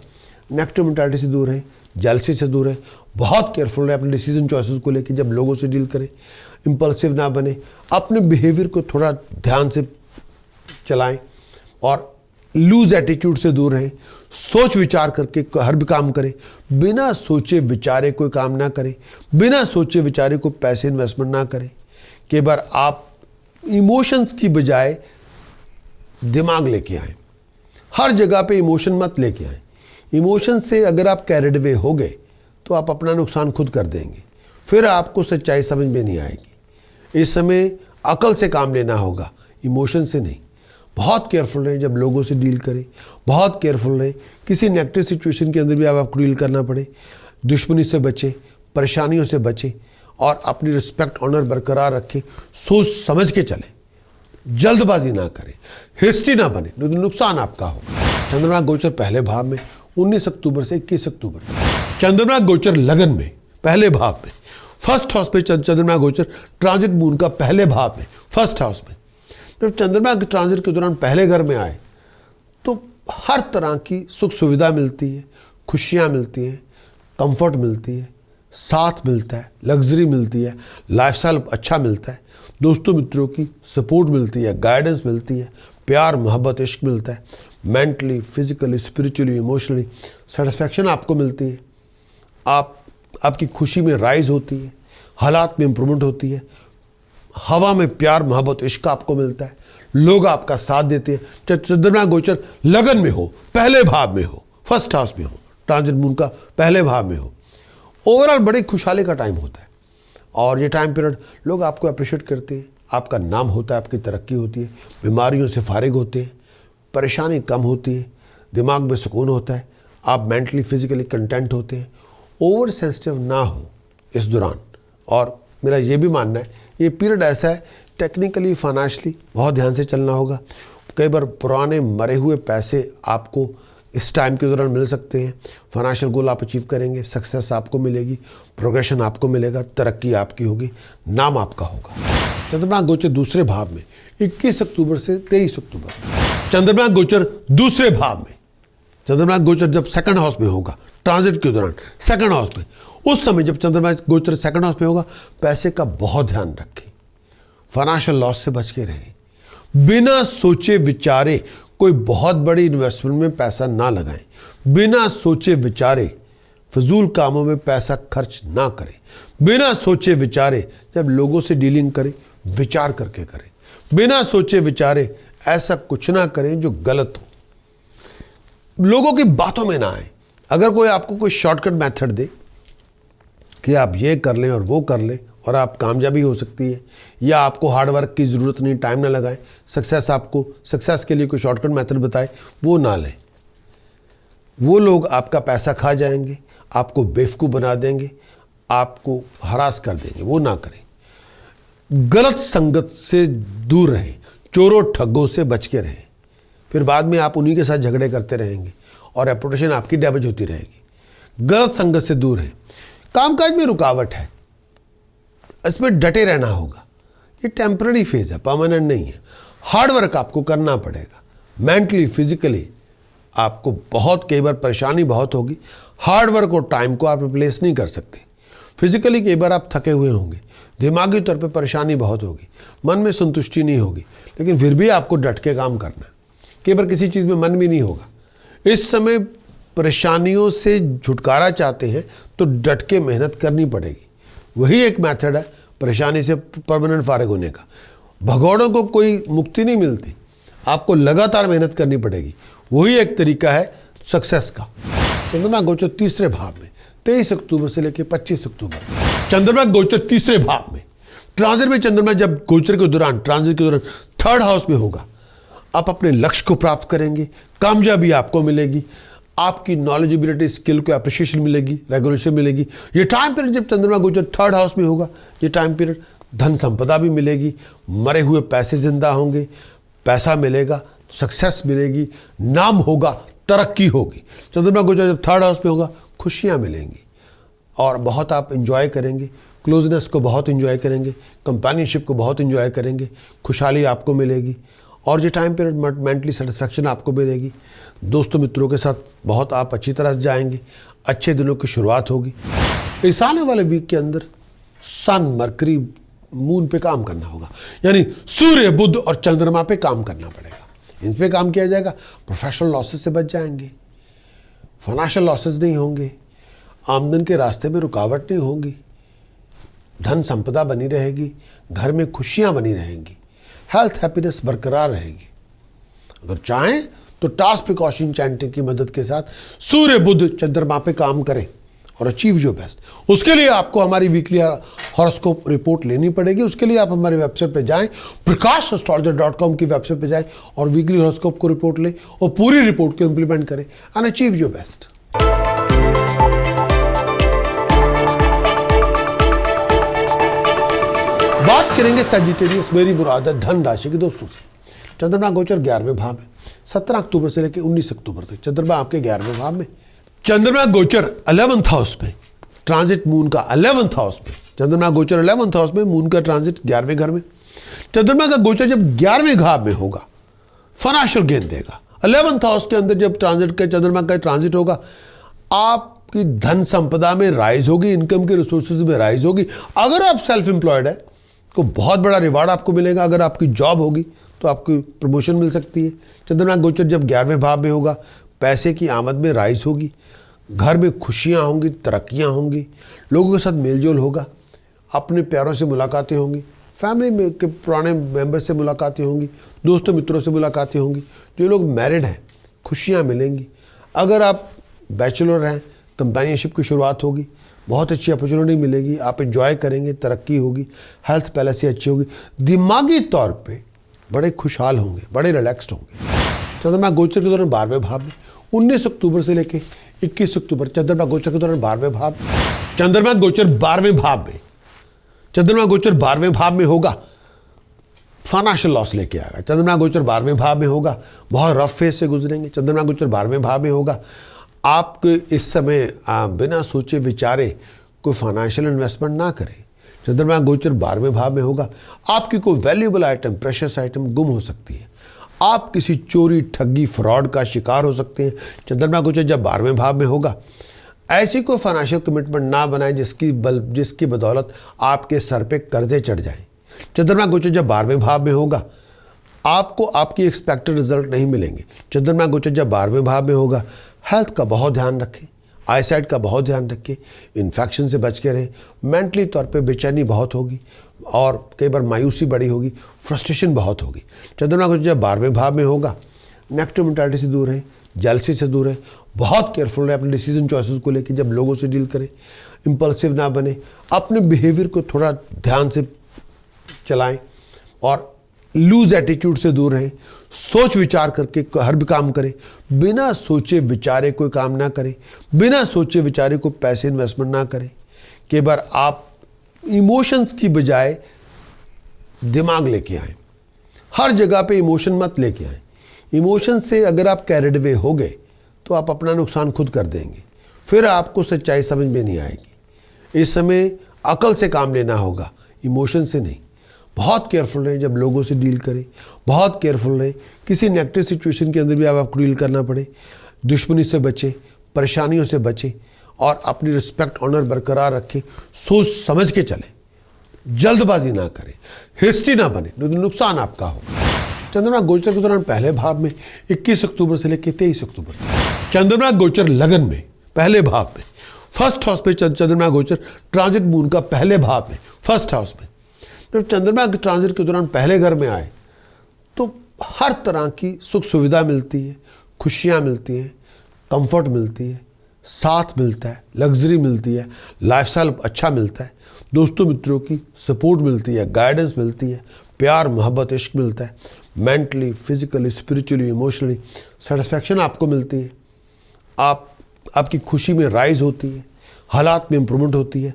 A: नेगेटिव मेंटालिटी से दूर रहें, जेलसी से दूर रहें, बहुत केयरफुल रहें अपने डिसीजन चॉइसेस को लेकर। जब लोगों से डील करें, इम्पल्सिव ना बने, अपने बिहेवियर को थोड़ा ध्यान से चलाएं और लूज एटीट्यूड से दूर रहें। सोच विचार करके हर भी काम करें, बिना सोचे विचारे कोई काम ना करें, बिना सोचे विचारे कोई पैसे इन्वेस्टमेंट ना करें। कई बार आप इमोशंस की बजाय दिमाग लेके आए, हर जगह पे इमोशन मत लेके आए। इमोशन से अगर आप कैरिड अवे हो गए तो आप अपना नुकसान खुद कर देंगे, फिर आपको सच्चाई समझ में नहीं आएगी। इस समय अकल से काम लेना होगा, इमोशन से नहीं। बहुत केयरफुल रहें जब लोगों से डील करें, बहुत केयरफुल रहें किसी नेगेटिव सिचुएशन के अंदर भी आपको डील करना पड़े। दुश्मनी से बचें, परेशानियों से बचें और अपनी रिस्पेक्ट, ऑनर बरकरार रखें। सोच समझ के चलें, जल्दबाजी ना करें, हिस्ट्री ना बने, नुकसान आपका होगा। चंद्रमा गोचर पहले भाव में 19 अक्टूबर से 21 अक्टूबर तक। चंद्रमा गोचर लगन में पहले भाव में, फर्स्ट हाउस पे चंद्रमा गोचर, ट्रांजिट मून का पहले भाव में, फर्स्ट हाउस में। जब चंद्रमा के ट्रांजिट के दौरान पहले घर में आए तो हर तरह की सुख सुविधा मिलती है, खुशियाँ मिलती हैं, कंफर्ट मिलती है, साथ मिलता है, लग्जरी मिलती है, लाइफस्टाइल अच्छा मिलता है, दोस्तों मित्रों की सपोर्ट मिलती है, गाइडेंस मिलती है, प्यार, मोहब्बत, इश्क मिलता है, mentally, physically, spiritually, emotionally satisfaction आपको मिलती है। आपकी खुशी में राइज होती है, हालात में इम्प्रूवमेंट होती है, हवा में प्यार, मोहब्बत, इश्क आपको मिलता है, लोग आपका साथ देते हैं। चाहे चंद्रमा गोचर लगन में हो, पहले भाव में हो, फर्स्ट हाउस में हो, ट्रांजिट मून का पहले भाव में हो, ओवरऑल बड़े खुशहाली का टाइम होता है। और ये टाइम पीरियड लोग आपको अप्रिशिएट करते हैं, आपका नाम होता है, आपकी तरक्की होती है, बीमारियों से फारिग होते हैं, परेशानी कम होती है, दिमाग में सुकून होता है, आप मेंटली फिजिकली कंटेंट होते हैं। ओवर सेंसिटिव ना हो इस दौरान। और मेरा ये भी मानना है ये पीरियड ऐसा है, टेक्निकली, फाइनेंशियली बहुत ध्यान से चलना होगा। कई बार पुराने मरे हुए पैसे आपको इस टाइम के दौरान मिल सकते हैं। फाइनेंशियल गोल आप अचीव करेंगे, सक्सेस आपको मिलेगी, प्रोग्रेशन आपको मिलेगा, तरक्की आपकी होगी, नाम आपका होगा। चंद्रमा गोचर दूसरे भाव में 21 अक्टूबर से 23 अक्टूबर। चंद्रमा गोचर दूसरे भाव में, चंद्रमा गोचर जब सेकंड हाउस में होगा, ट्रांजिट के दौरान सेकंड हाउस में, उस समय जब चंद्रमा गोचर सेकंड हाउस में होगा, पैसे का बहुत ध्यान रखें, फाइनेंशियल लॉस से बच के रहें, बिना सोचे विचारे कोई बहुत बड़ी इन्वेस्टमेंट में पैसा ना लगाएं, बिना सोचे विचारे फजूल कामों में पैसा खर्च ना करें, बिना सोचे विचारे जब लोगों से डीलिंग करें विचार करके करें, बिना सोचे विचारे ऐसा कुछ ना करें जो गलत हो, लोगों की बातों में ना आए। अगर कोई आपको कोई शॉर्टकट मेथड दे, कि आप ये कर लें और वो कर लें और आप कामयाबी हो सकती है, या आपको हार्ड वर्क की ज़रूरत नहीं, टाइम ना लगाएं, सक्सेस के लिए कोई शॉर्टकट मेथड बताए वो ना लें। वो लोग आपका पैसा खा जाएंगे, आपको बेवकूफ़ बना देंगे, आपको हरास कर देंगे, वो ना करें। गलत संगत से दूर रहें, चोरों ठग्गों से बच के रहें, फिर बाद में आप उन्हीं के साथ झगड़े करते रहेंगे और रेपुटेशन आपकी डैमेज होती रहेगी। गलत संगत से दूर रहें। कामकाज में रुकावट है, इसमें डटे रहना होगा, ये टेम्पररी फेज है, परमानेंट नहीं है। हार्ड वर्क आपको करना पड़ेगा, मेंटली फिजिकली आपको बहुत, कई बार परेशानी बहुत होगी। हार्ड वर्क और टाइम को आप रिप्लेस नहीं कर सकते। फिजिकली कई बार आप थके हुए होंगे, दिमागी तौर पे परेशानी बहुत होगी, मन में संतुष्टि नहीं होगी, लेकिन फिर भी आपको डट के काम करना है। कई बार किसी चीज़ में मन भी नहीं होगा। इस समय परेशानियों से छुटकारा चाहते हैं तो डट के मेहनत करनी पड़ेगी। वही एक मेथड है परेशानी से परमानेंट फारिग होने का। भगौड़ों को कोई मुक्ति नहीं मिलती, आपको लगातार मेहनत करनी पड़ेगी। वही एक तरीका है सक्सेस का। चंद्रमा गोचर तीसरे भाव में 23 अक्टूबर से लेकर 25 अक्टूबर। चंद्रमा गोचर तीसरे भाव में, ट्रांजिट में चंद्रमा जब गोचर के दौरान, ट्रांजिट के दौरान थर्ड हाउस में होगा, आप अपने लक्ष्य को प्राप्त करेंगे, कामयाबी आपको मिलेगी, आपकी नॉलेजेबिलिटी स्किल को अप्रिशिएशन मिलेगी, रेगुलेशन मिलेगी। ये टाइम पीरियड जब चंद्रमा गोचर थर्ड हाउस में होगा, ये टाइम पीरियड धन संपदा भी मिलेगी, मरे हुए पैसे जिंदा होंगे, पैसा मिलेगा, सक्सेस मिलेगी, नाम होगा, तरक्की होगी। चंद्रमा गोचर जब थर्ड हाउस में होगा, खुशियाँ मिलेंगी और बहुत आप इंजॉय करेंगे, क्लोजनेस को बहुत इंजॉय करेंगे, कंपेनियनशिप को बहुत इंजॉय करेंगे, खुशहाली आपको मिलेगी और ये टाइम पीरियड मेंटली सेटिस्फैक्शन आपको मिलेगी। दोस्तों मित्रों के साथ बहुत आप अच्छी तरह से जाएंगे, अच्छे दिनों की शुरुआत होगी। इस आने वाले वीक के अंदर सन, मरकरी, मून पे काम करना होगा, यानी सूर्य, बुध और चंद्रमा पे काम करना पड़ेगा। इन पे काम किया जाएगा, प्रोफेशनल लॉसेस से बच जाएंगे, फाइनेंशियल लॉसेस नहीं होंगे, आमदन के रास्ते में रुकावट नहीं होगी, धन संपदा बनी रहेगी, घर में खुशियां बनी रहेंगी, हेल्थ हैप्पीनेस बरकरार रहेगी। अगर चाहें तो टास्क प्रिकॉशन चैंटिंग की मदद के साथ सूर्य, बुध, चंद्रमा पे काम करें और अचीव योर बेस्ट। उसके लिए आपको हमारी वीकली हॉरोस्कोप रिपोर्ट लेनी पड़ेगी। उसके लिए आप हमारे वेबसाइट पे जाएं, prakash.com की वेबसाइट पे जाएं और वीकली हॉरोस्कोप को रिपोर्ट लें और पूरी रिपोर्ट को इंप्लीमेंट करें एंड अचीव योर बेस्ट। बात करेंगे सजिटेरियस, मेरी मुराद है धन राशि के दोस्तों से। चंद्रमा गोचर 11वें भाव में 17 अक्टूबर से लेकर 19 अक्टूबर तक चंद्रमा आपके 11वें भाव में। चंद्रमा गोचर 11th हाउस में, ट्रांजिट मून का 11th हाउस में। चंद्रमा गोचर 11th हाउस में, मून का ट्रांजिट 11वें घर में। चंद्रमा का गोचर जब 11वें भाव में होगा, फाइनेंशियल गेन देगा। 11th हाउस के अंदर जब ट्रांजिट का, चंद्रमा का ट्रांजिट होगा, आपकी धन संपदा में राइज होगी, इनकम के रिसोर्सेज में राइज होगी। अगर आप सेल्फ एम्प्लॉयड है तो बहुत बड़ा रिवार्ड आपको मिलेगा। अगर आपकी जॉब होगी तो आपको प्रमोशन मिल सकती है। चंद्रमा गोचर जब 11वें भाव में होगा, पैसे की आमद में राइज होगी, घर में खुशियां होंगी, तरक्कियां होंगी, लोगों के साथ मेलजोल होगा, अपने प्यारों से मुलाकातें होंगी, फैमिली में के पुराने मेंबर से मुलाकातें होंगी, दोस्तों मित्रों से मुलाकातें होंगी। जो लोग मैरिड हैं, खुशियां मिलेंगी। अगर आप बैचलर हैं, कंपेनियनशिप की शुरुआत होगी, बहुत अच्छी अपॉर्चुनिटी मिलेगी, आप एंजॉय करेंगे, तरक्की होगी, हेल्थ पहले से अच्छी होगी, दिमागी तौर पे बड़े खुशहाल होंगे, बड़े रिलैक्स्ड होंगे। चंद्रमा गोचर के दौरान 12वें भाव में 19 अक्टूबर से लेकर 21 अक्टूबर चंद्रमा गोचर के दौरान 12वें भाव, चंद्रमा गोचर 12वें भाव में, चंद्रमा गोचर 12वें भाव में होगा, फाइनेंशियल लॉस लेके आएगा। चंद्रमा गोचर 12वें भाव में होगा, बहुत रफ फेज से गुजरेंगे। चंद्रमा गोचर 12वें भाव में होगा, आप इस समय बिना सोचे विचारे कोई फाइनेंशियल इन्वेस्टमेंट ना करें। चंद्रमा गोचर 12वें भाव में होगा, आपकी कोई वैल्यूएबल आइटम, प्रेशियस आइटम गुम हो सकती है, आप किसी चोरी, ठगी, फ्रॉड का शिकार हो सकते हैं। चंद्रमा गोचर जब 12वें भाव में होगा, ऐसी कोई फाइनेंशियल कमिटमेंट ना बनाएं जिसकी बदौलत आपके सर पे कर्जे चढ़ जाएं। चंद्रमा गोचर जब 12वें भाव में होगा, आपको आपकी एक्सपेक्टेड रिजल्ट नहीं मिलेंगे। चंद्रमा गोचर जब 12वें भाव में होगा, हेल्थ का बहुत ध्यान रखें, आईसाइट का बहुत ध्यान रखें, इन्फेक्शन से बच के रहें। मेंटली तौर पे बेचैनी बहुत होगी और कई बार मायूसी बड़ी होगी, फ्रस्ट्रेशन बहुत होगी। चंद्रमा गोचर जब 12वें भाव में होगा, नेगेटिव मेंटालिटी से दूर रहें, जेलसी से दूर रहें, बहुत केयरफुल रहें अपने डिसीजन चॉइसेस को लेकर जब लोगों से डील करें, इम्पल्सिव ना बने, अपने बिहेवियर को थोड़ा ध्यान से चलाएं और लूज एटीट्यूड से दूर रहें, सोच विचार करके हर भी काम करें, बिना सोचे विचारे कोई काम ना करें, बिना सोचे विचारे कोई पैसे इन्वेस्टमेंट ना करें। कई बार आप इमोशंस की बजाय दिमाग लेके आए, हर जगह पे इमोशन मत लेके आए। इमोशन से अगर आप कैरिड अवे हो गए तो आप अपना नुकसान खुद कर देंगे, फिर आपको सच्चाई समझ में नहीं आएगी। इस समय अकल से काम लेना होगा, इमोशन से नहीं। बहुत केयरफुल रहें जब लोगों से डील करें, बहुत केयरफुल रहें किसी नेगेटिव सिचुएशन के अंदर भी आपको डील करना पड़े, दुश्मनी से बचें, परेशानियों से बचें और अपनी रिस्पेक्ट ऑनर बरकरार रखें, सोच समझ के चलें, जल्दबाजी ना करें, हिस्ट्री ना बने, नुकसान आपका होगा। चंद्रमा गोचर के दौरान पहले भाव में 21 अक्टूबर से लेकर 23 अक्टूबर तक चंद्रमा गोचर लगन में पहले भाव में, फर्स्ट हाउस पे चंद्रमा गोचर ट्रांजिट मून का पहले भाव में, फर्स्ट हाउस में। जब चंद्रमा के ट्रांजिट के दौरान पहले घर में आए तो हर तरह की सुख सुविधा मिलती है, खुशियाँ मिलती हैं, कंफर्ट मिलती है, साथ मिलता है, लग्जरी मिलती है, लाइफस्टाइल अच्छा मिलता है, दोस्तों मित्रों की सपोर्ट मिलती है, गाइडेंस मिलती है, प्यार मोहब्बत इश्क मिलता है, mentally physically spiritually emotionally satisfaction आपको मिलती है, आपकी खुशी में राइज होती है, हालात में इम्प्रूवमेंट होती है,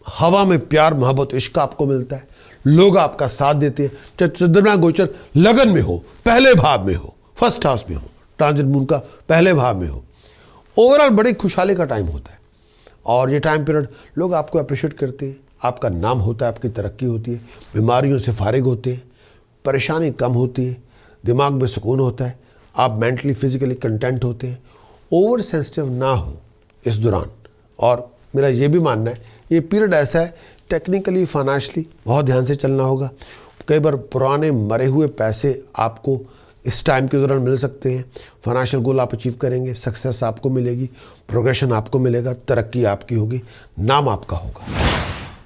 A: हवा में प्यार मोहब्बत इश्क आपको मिलता है, लोग आपका साथ देते हैं। चाहे चंद्रमा गोचर लगन में हो, पहले भाव में हो, फर्स्ट हाउस में हो, ट्रांजिट मून का पहले भाव में हो, ओवरऑल बड़ी खुशहाली का टाइम होता है। और ये टाइम पीरियड लोग आपको अप्रिशिएट करते हैं, आपका नाम होता है, आपकी तरक्की होती है, बीमारियों से फारिग होते हैं, परेशानी कम होती है, दिमाग में सुकून होता है, आप मेंटली फिजिकली कंटेंट होते हैं। ओवर सेंसिटिव ना हो इस दौरान। और मेरा ये भी मानना है ये पीरियड ऐसा है टेक्निकली फाइनेंशियली बहुत ध्यान से चलना होगा। कई बार पुराने मरे हुए पैसे आपको इस टाइम के दौरान मिल सकते हैं, फाइनेंशियल गोल आप अचीव करेंगे, सक्सेस आपको मिलेगी, प्रोग्रेशन आपको मिलेगा, तरक्की आपकी होगी, नाम आपका होगा।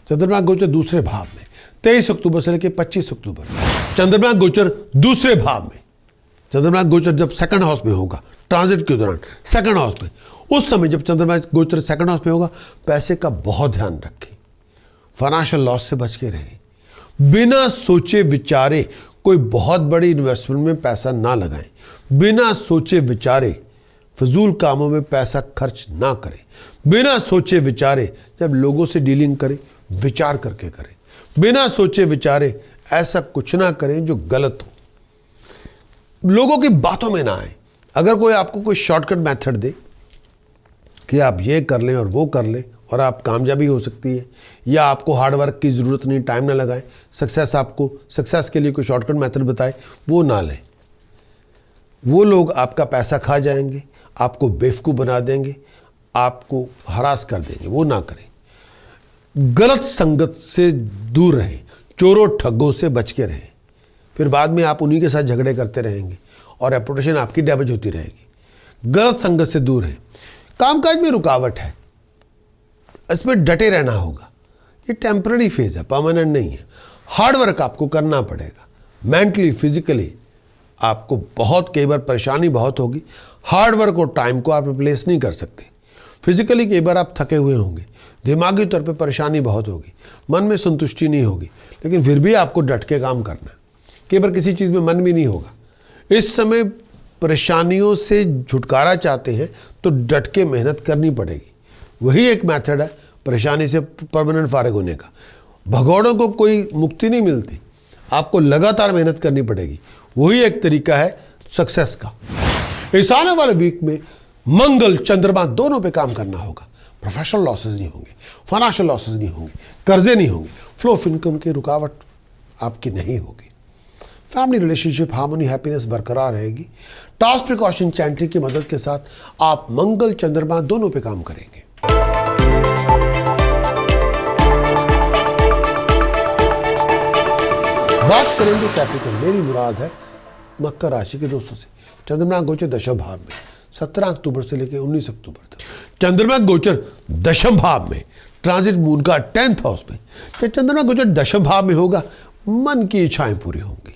A: चंद्रमा गोचर दूसरे भाव में 23 अक्टूबर से लेकर 25 अक्टूबर तक। चंद्रमा गोचर दूसरे भाव में, चंद्रमा गोचर जब सेकंड हाउस में होगा ट्रांजिट के दौरान, सेकंड हाउस में, उस समय जब चंद्रमा गोचर सेकंड हाउस में होगा, पैसे का बहुत ध्यान रखें, फाइनेंशियल लॉस से बच के रहें, बिना सोचे विचारे कोई बहुत बड़ी इन्वेस्टमेंट में पैसा ना लगाएं, बिना सोचे विचारे फजूल कामों में पैसा खर्च ना करें, बिना सोचे विचारे जब लोगों से डीलिंग करें विचार करके करें, बिना सोचे विचारे ऐसा कुछ ना करें जो गलत हो, लोगों की बातों में ना आए। अगर कोई आपको कोई शॉर्टकट मेथड दे कि आप ये कर लें और वो कर लें और आप कामयाबी हो सकती है, या आपको हार्ड वर्क की ज़रूरत नहीं, टाइम ना लगाएं, सक्सेस के लिए कोई शॉर्टकट मेथड बताए, वो ना लें। वो लोग आपका पैसा खा जाएंगे, आपको बेवकूफ़ बना देंगे, आपको हरास कर देंगे, वो ना करें। गलत संगत से दूर रहें, चोरों ठग्गों से बच के रहें, फिर बाद में आप उन्हीं के साथ झगड़े करते रहेंगे और रेपुटेशन आपकी डैमेज होती रहेगी। गलत संगत से दूर रहें। कामकाज में रुकावट है, इसमें डटे रहना होगा, ये टेम्पररी फेज है, परमानेंट नहीं है। हार्ड वर्क आपको करना पड़ेगा, मेंटली फिजिकली आपको बहुत कई बार परेशानी बहुत होगी। हार्ड वर्क और टाइम को आप रिप्लेस नहीं कर सकते। फिजिकली कई बार आप थके हुए होंगे, दिमागी तौर पे परेशानी बहुत होगी, मन में संतुष्टि नहीं होगी, लेकिन फिर भी आपको डट के काम करना है। कई बार किसी चीज़ में मन भी नहीं होगा। इस समय परेशानियों से छुटकारा चाहते हैं तो डट के मेहनत करनी पड़ेगी। वही एक मेथड है परेशानी से परमानेंट फारिग होने का। भगौड़ों को कोई मुक्ति नहीं मिलती, आपको लगातार मेहनत करनी पड़ेगी। वही एक तरीका है सक्सेस का। इस आने वाले वीक में मंगल चंद्रमा दोनों पे काम करना होगा। प्रोफेशनल लॉसेस नहीं होंगे, फाइनेंशियल लॉसेस नहीं होंगे, कर्जे नहीं होंगे, फ्लो ऑफ इनकम की रुकावट आपकी नहीं होगी। फैमिली रिलेशनशिप हार्मनी हैप्पीनेस बरकरार रहेगी। टास्क प्रिकॉशन चैंटिंग की मदद के साथ आप मंगल चंद्रमा दोनों पे काम करेंगे। बात करेंगे कैप्रिकॉर्न, मेरी मुराद है मकर राशि के दोस्तों से। चंद्रमा गोचर दशम भाव में 17 अक्टूबर से लेकर 19 अक्टूबर तक। चंद्रमा गोचर दशम भाव में, ट्रांजिट मून का 10th हाउस में। जब चंद्रमा गोचर दशम भाव में होगा, मन की इच्छाएं पूरी होंगी,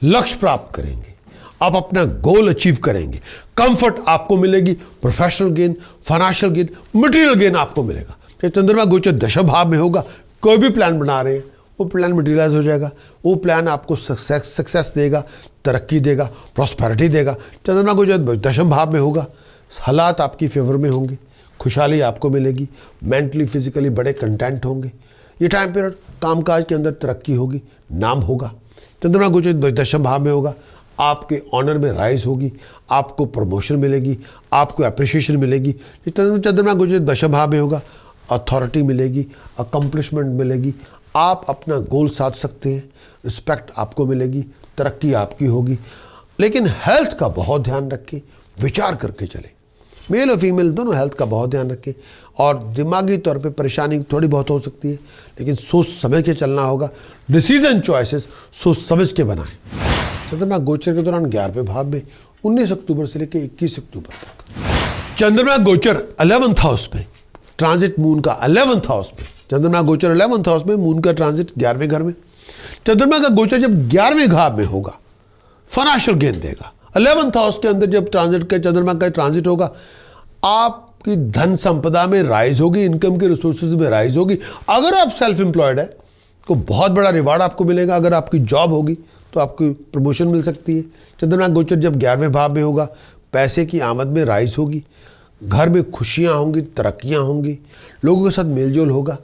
A: लक्ष्य प्राप्त करेंगे, आप अपना गोल अचीव करेंगे, कंफर्ट आपको मिलेगी, professional gain, financial gain, material gain आपको मिलेगा। तो चंद्रमा गोचर दशम भाव में होगा, कोई भी प्लान बना रहे हैं वो प्लान मटेरियलाइज हो जाएगा, वो प्लान आपको सक्सेस देगा, तरक्की देगा, प्रॉस्पेरिटी देगा। चंद्रमा गोचर दशम भाव में होगा, हालात आपकी फेवर में होंगे, खुशहाली आपको मिलेगी, मेंटली फिजिकली बड़े कंटेंट होंगे। ये टाइम पीरियड कामकाज के अंदर तरक्की होगी, नाम होगा। चंद्रमा गोचर दशम भाव में होगा, आपके ऑनर में राइज होगी, आपको प्रमोशन मिलेगी, आपको अप्रिशिएशन मिलेगी। चंद्रमा गोचर दशम भाव में होगा, अथॉरिटी मिलेगी, अकम्पलिशमेंट मिलेगी, आप अपना गोल साध सकते हैं, रिस्पेक्ट आपको मिलेगी, तरक्की आपकी होगी। लेकिन हेल्थ का बहुत ध्यान रखें, विचार करके चलें। मेल और फीमेल दोनों हेल्थ का बहुत ध्यान रखें, और दिमागी तौर पे परेशानी थोड़ी बहुत हो सकती है, लेकिन सोच समझ के चलना होगा। डिसीजन चॉइसेस सोच समझ के बनाएं। चंद्रमा गोचर के दौरान 11वें भाव में 19 अक्टूबर से लेकर 21 अक्टूबर तक चंद्रमा गोचर 11th हाउस में, ट्रांजिट मून का 11th हाउस में, चंद्रमा गोचर 11th हाउस में, मून का ट्रांजिट 11वें घर में। चंद्रमा का गोचर जब 11वें भाव में होगा, फाइनेंशियल गेन देगा। 11th हाउस के अंदर जब ट्रांजिट का चंद्रमा का ट्रांजिट होगा, आपकी धन संपदा में राइज होगी, इनकम के रिसोर्सेज में राइज होगी। अगर आप सेल्फ एम्प्लॉयड है तो बहुत बड़ा रिवार्ड आपको मिलेगा। अगर आपकी जॉब होगी तो आपको प्रमोशन मिल सकती है। चंद्रमा गोचर जब 11वें भाव में होगा, पैसे की आमद में राइज होगी, घर में खुशियां होंगी, तरक्कियां होंगी, लोगों के साथ मेलजोल होगा,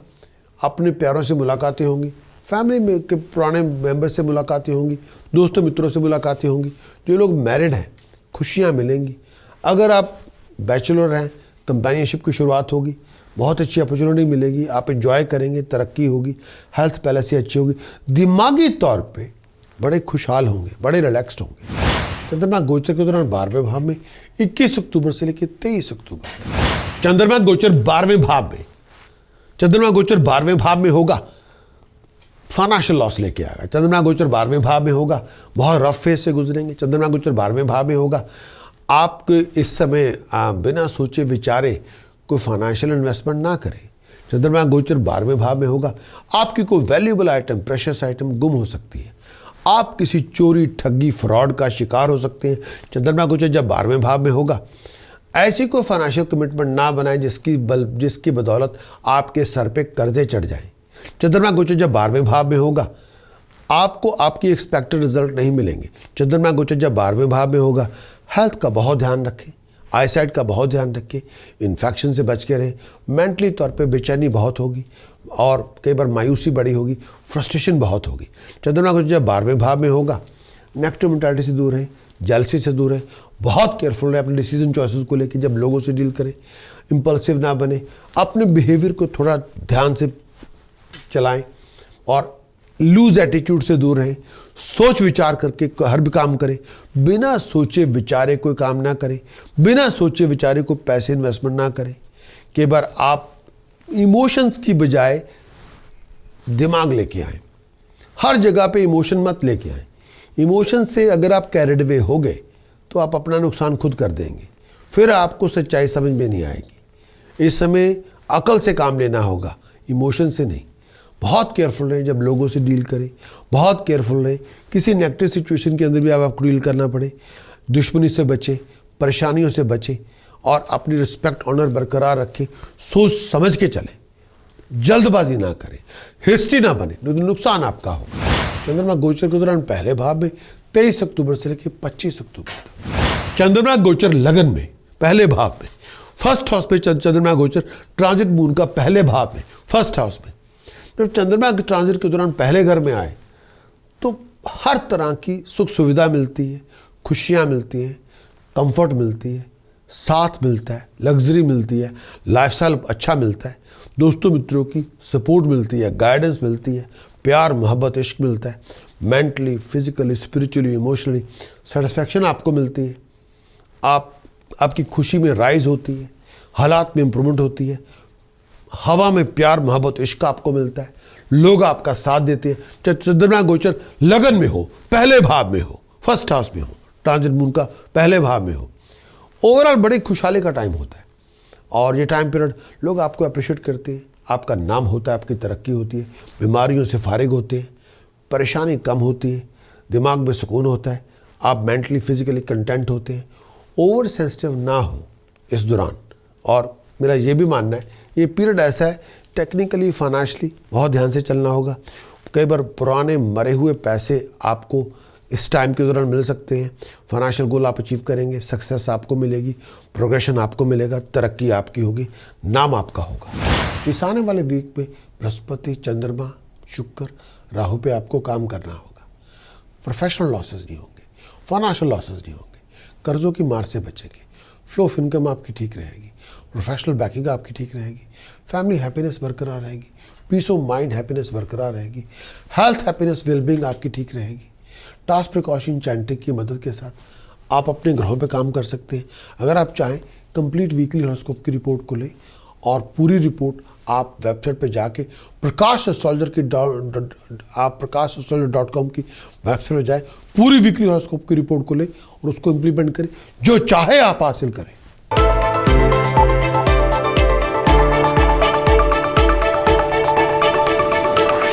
A: अपने प्यारों से मुलाकातें होंगी, फैमिली में के पुराने मेंबर से मुलाकातें होंगी, दोस्तों मित्रों से मुलाकातें होंगी। जो लोग मैरिड हैं, खुशियां मिलेंगी। अगर आप बैचलर हैं, कंपेनियनशिप की शुरुआत होगी, बहुत अच्छी अपॉर्चुनिटी मिलेगी, आप एंजॉय करेंगे, तरक्की होगी, हेल्थ पहले से अच्छी होगी, दिमागी तौर पे बड़े खुशहाल होंगे, बड़े रिलैक्स्ड होंगे। चंद्रमा गोचर के दौरान 12वें भाव में 21 अक्टूबर से लेकर 23 अक्टूबर तक चंद्रमा गोचर 12वें भाव में, चंद्रमा गोचर 12वें भाव में होगा, फाइनेंशियल लॉस लेके आएगा। चंद्रमा गोचर 12वें भाव में होगा, बहुत रफ फेज से गुजरेंगे। चंद्रमा गोचर 12वें भाव में होगा, आपके इस समय बिना सोचे विचारे कोई फाइनेंशियल इन्वेस्टमेंट ना करें। चंद्रमा गोचर 12वें भाव में होगा, आपकी कोई वैल्यूएबल आइटम, प्रेशियस आइटम गुम हो सकती है, आप किसी चोरी, ठगी, फ्रॉड का शिकार हो सकते हैं। चंद्रमा गोचर जब 12वें भाव में होगा, ऐसी कोई फाइनेंशियल कमिटमेंट ना बनाएं जिसकी बदौलत आपके सर पे कर्जे चढ़ जाएं। चंद्रमा गोचर जब 12वें भाव में होगा, आपको आपकी एक्सपेक्टेड रिजल्ट नहीं मिलेंगे। चंद्रमा गोचर जब 12वें भाव में होगा, हेल्थ का बहुत ध्यान रखें, आईसाइट का बहुत ध्यान रखें, इन्फेक्शन से बच के रहें। मेंटली तौर पे बेचैनी बहुत होगी और कई बार मायूसी बड़ी होगी, फ्रस्ट्रेशन बहुत होगी। चंद्रमा गोचर जब 12वें भाव में होगा, नेगेटिव मेंटालिटी से दूर रहें, जेलसी से दूर रहें, बहुत केयरफुल रहें अपने डिसीजन चॉइसेस को लेकर। जब लोगों से डील करें, इम्पल्सिव ना बने, अपने बिहेवियर को थोड़ा ध्यान से चलाएं और लूज एटीट्यूड से दूर रहें। सोच विचार करके हर भी काम करें, बिना सोचे विचारे कोई काम ना करें, बिना सोचे विचारे को पैसे इन्वेस्टमेंट ना करें। कई बार आप इमोशंस की बजाय दिमाग लेके आए, हर जगह पे इमोशन मत लेके आए। इमोशन से अगर आप कैरिड अवे हो गए तो आप अपना नुकसान खुद कर देंगे, फिर आपको सच्चाई समझ में नहीं आएगी। इस समय अकल से काम लेना होगा, इमोशन से नहीं। बहुत केयरफुल रहें जब लोगों से डील करें, बहुत केयरफुल रहें किसी नेगेटिव सिचुएशन के अंदर भी आपको डील करना पड़े। दुश्मनी से बचें, परेशानियों से बचें और अपनी रिस्पेक्ट, ऑनर बरकरार रखें। सोच समझ के चलें, जल्दबाजी ना करें, हिस्ट्री ना बने, नुकसान आपका होगा। चंद्रमा गोचर के दौरान पहले भाव में 23 अक्टूबर से लेकर 25 अक्टूबर तक चंद्रमा गोचर लगन में, पहले भाव में, फर्स्ट हाउस पे चंद्रमा गोचर ट्रांजिट मून का पहले भाव में, फर्स्ट हाउस में। जब चंद्रमा के ट्रांजिट के दौरान पहले घर में आए तो हर तरह की सुख सुविधा मिलती है, खुशियाँ मिलती हैं, कंफर्ट मिलती है, साथ मिलता है, लग्जरी मिलती है, लाइफस्टाइल अच्छा मिलता है, दोस्तों मित्रों की सपोर्ट मिलती है, गाइडेंस मिलती है, प्यार मोहब्बत इश्क मिलता है, mentally, physically, spiritually, emotionally satisfaction आपको मिलती है। आपकी खुशी में राइज होती है, हालात में इम्प्रूवमेंट होती है, हवा में प्यार मोहब्बत इश्क आपको मिलता है, लोग आपका साथ देते हैं। चाहे चंद्रमा गोचर लगन में हो, पहले भाव में हो, फर्स्ट हाउस में हो, ट्रांजिट मून का पहले भाव में हो, ओवरऑल बड़ी खुशहाली का टाइम होता है। और ये टाइम पीरियड लोग आपको अप्रिशिएट करते हैं, आपका नाम होता है, आपकी तरक्की होती है, बीमारियों से फारिग होते हैं, परेशानी कम होती है, दिमाग में सुकून होता है, आप मेंटली फिजिकली कंटेंट होते हैं, ओवर सेंसिटिव ना हो इस दौरान। और मेरा ये भी मानना है ये पीरियड ऐसा है टेक्निकली फाइनेंशियली बहुत ध्यान से चलना होगा। कई बार पुराने मरे हुए पैसे आपको इस टाइम के दौरान मिल सकते हैं। फाइनेंशियल गोल आप अचीव करेंगे, सक्सेस आपको मिलेगी, प्रोग्रेशन आपको मिलेगा, तरक्की आपकी होगी, नाम आपका होगा। इस आने वाले वीक में बृहस्पति, चंद्रमा, शुक्र, राहु पे आपको काम करना होगा। प्रोफेशनल लॉसेस नहीं होंगे, फाइनेंशियल लॉसेस नहीं होंगे, कर्जों की मार से बचेंगे, फ्लो ऑफ इनकम आपकी ठीक रहेगी, प्रोफेशनल बैकिंग आपकी ठीक रहेगी, फैमिली हैप्पीनेस बरकरार रहेगी, पीस ऑफ माइंड हैप्पीनेस बरकरार रहेगी, हेल्थ हैप्पीनेस वेलबींग आपकी ठीक रहेगी। टास्क प्रिकॉशन चैंटिक की मदद के साथ आप अपने ग्रहों पे काम कर सकते हैं। अगर आप चाहें कंप्लीट वीकली हॉरोस्कोप की रिपोर्ट को लें और पूरी रिपोर्ट आप वेबसाइट पे जाके प्रकाश एस्ट्रोलॉजर की आप प्रकाशastrologer.com की वेबसाइट पे जाए, पूरी वीकली हॉरोस्कोप की रिपोर्ट को लें और उसको इम्प्लीमेंट करें, जो चाहे आप हासिल करें।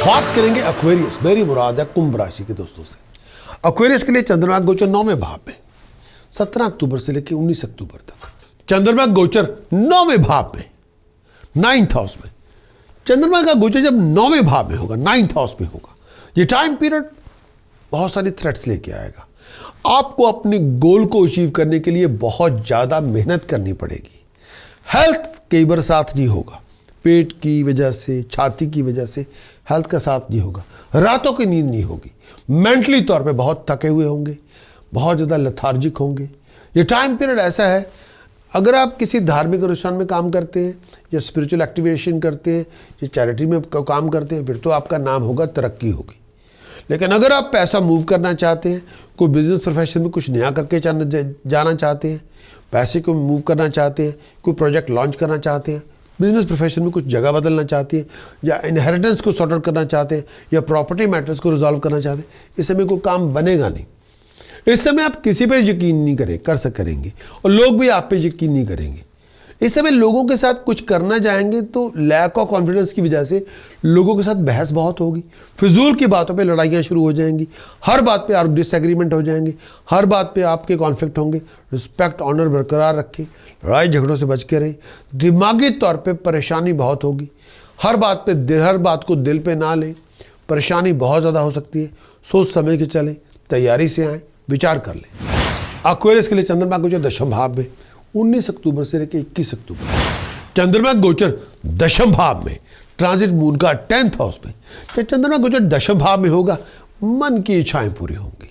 A: बात करेंगे एक्वेरियस, मेरी मुराद है कुंभ राशि के दोस्तों से। एक्वेरियस के लिए चंद्रमा गोचर 9वें भाव में 17 अक्टूबर से लेकर 19 अक्टूबर तक। चंद्रमा गोचर 9वें भाव में 9th हाउस में। चंद्रमा का गोचर जब 9वें भाव में होगा, 9th हाउस में होगा, ये टाइम पीरियड बहुत सारी थ्रेट्स लेके आएगा। आपको अपने गोल को अचीव करने के लिए बहुत ज़्यादा मेहनत करनी पड़ेगी। हेल्थ कई बार साथ नहीं होगा, पेट की वजह से, छाती की वजह से हेल्थ का साथ नहीं होगा, रातों की नींद नहीं होगी, मेंटली तौर पे बहुत थके हुए होंगे, बहुत ज़्यादा लेथार्जिक होंगे। ये टाइम पीरियड ऐसा है, अगर आप किसी धार्मिक अनुष्ठान में काम करते हैं या स्पिरिचुअल एक्टिवेशन करते हैं या चैरिटी में काम करते हैं, फिर तो आपका नाम होगा, तरक्की होगी। लेकिन अगर आप पैसा मूव करना चाहते हैं, कोई बिजनेस प्रोफेशन में कुछ नया करके जाना चाहते हैं, पैसे को मूव करना चाहते हैं, कोई प्रोजेक्ट लॉन्च करना चाहते हैं, बिजनेस प्रोफेशन में कुछ जगह बदलना चाहते हैं, या इनहेरिटेंस को सॉर्ट आउट करना चाहते हैं, या प्रॉपर्टी मैटर्स को रिजॉल्व करना चाहते हैं, इस समय कोई काम बनेगा नहीं। इस समय आप किसी पे यकीन नहीं करेंगे और लोग भी आप पे यकीन नहीं करेंगे। इस समय लोगों के साथ कुछ करना चाहेंगे तो लैक ऑफ कॉन्फिडेंस की वजह से लोगों के साथ बहस बहुत होगी, फिजूल की बातों पे लड़ाइयाँ शुरू हो जाएंगी, हर बात पे डिसएग्रीमेंट हो जाएंगे, हर बात पे आपके कॉन्फ्लिक्ट होंगे। रिस्पेक्ट ऑनर बरकरार रखें, लड़ाई झगड़ों से बच के रहें। दिमागी तौर पे परेशानी बहुत होगी, हर बात को दिल पे ना लें, परेशानी बहुत ज़्यादा हो सकती है। सोच समझ के चलें, तैयारी से आएँ, विचार कर लें। एक्वेरियस के लिए चंद्रमा गोचर 10वें भाव में 19 अक्टूबर से लेकर 21 अक्टूबर। चंद्रमा गोचर 10वें भाव में, ट्रांजिट मून का 10th हाउस में। जब चंद्रमा गोचर 10वें भाव में होगा, मन की इच्छाएं पूरी होंगी,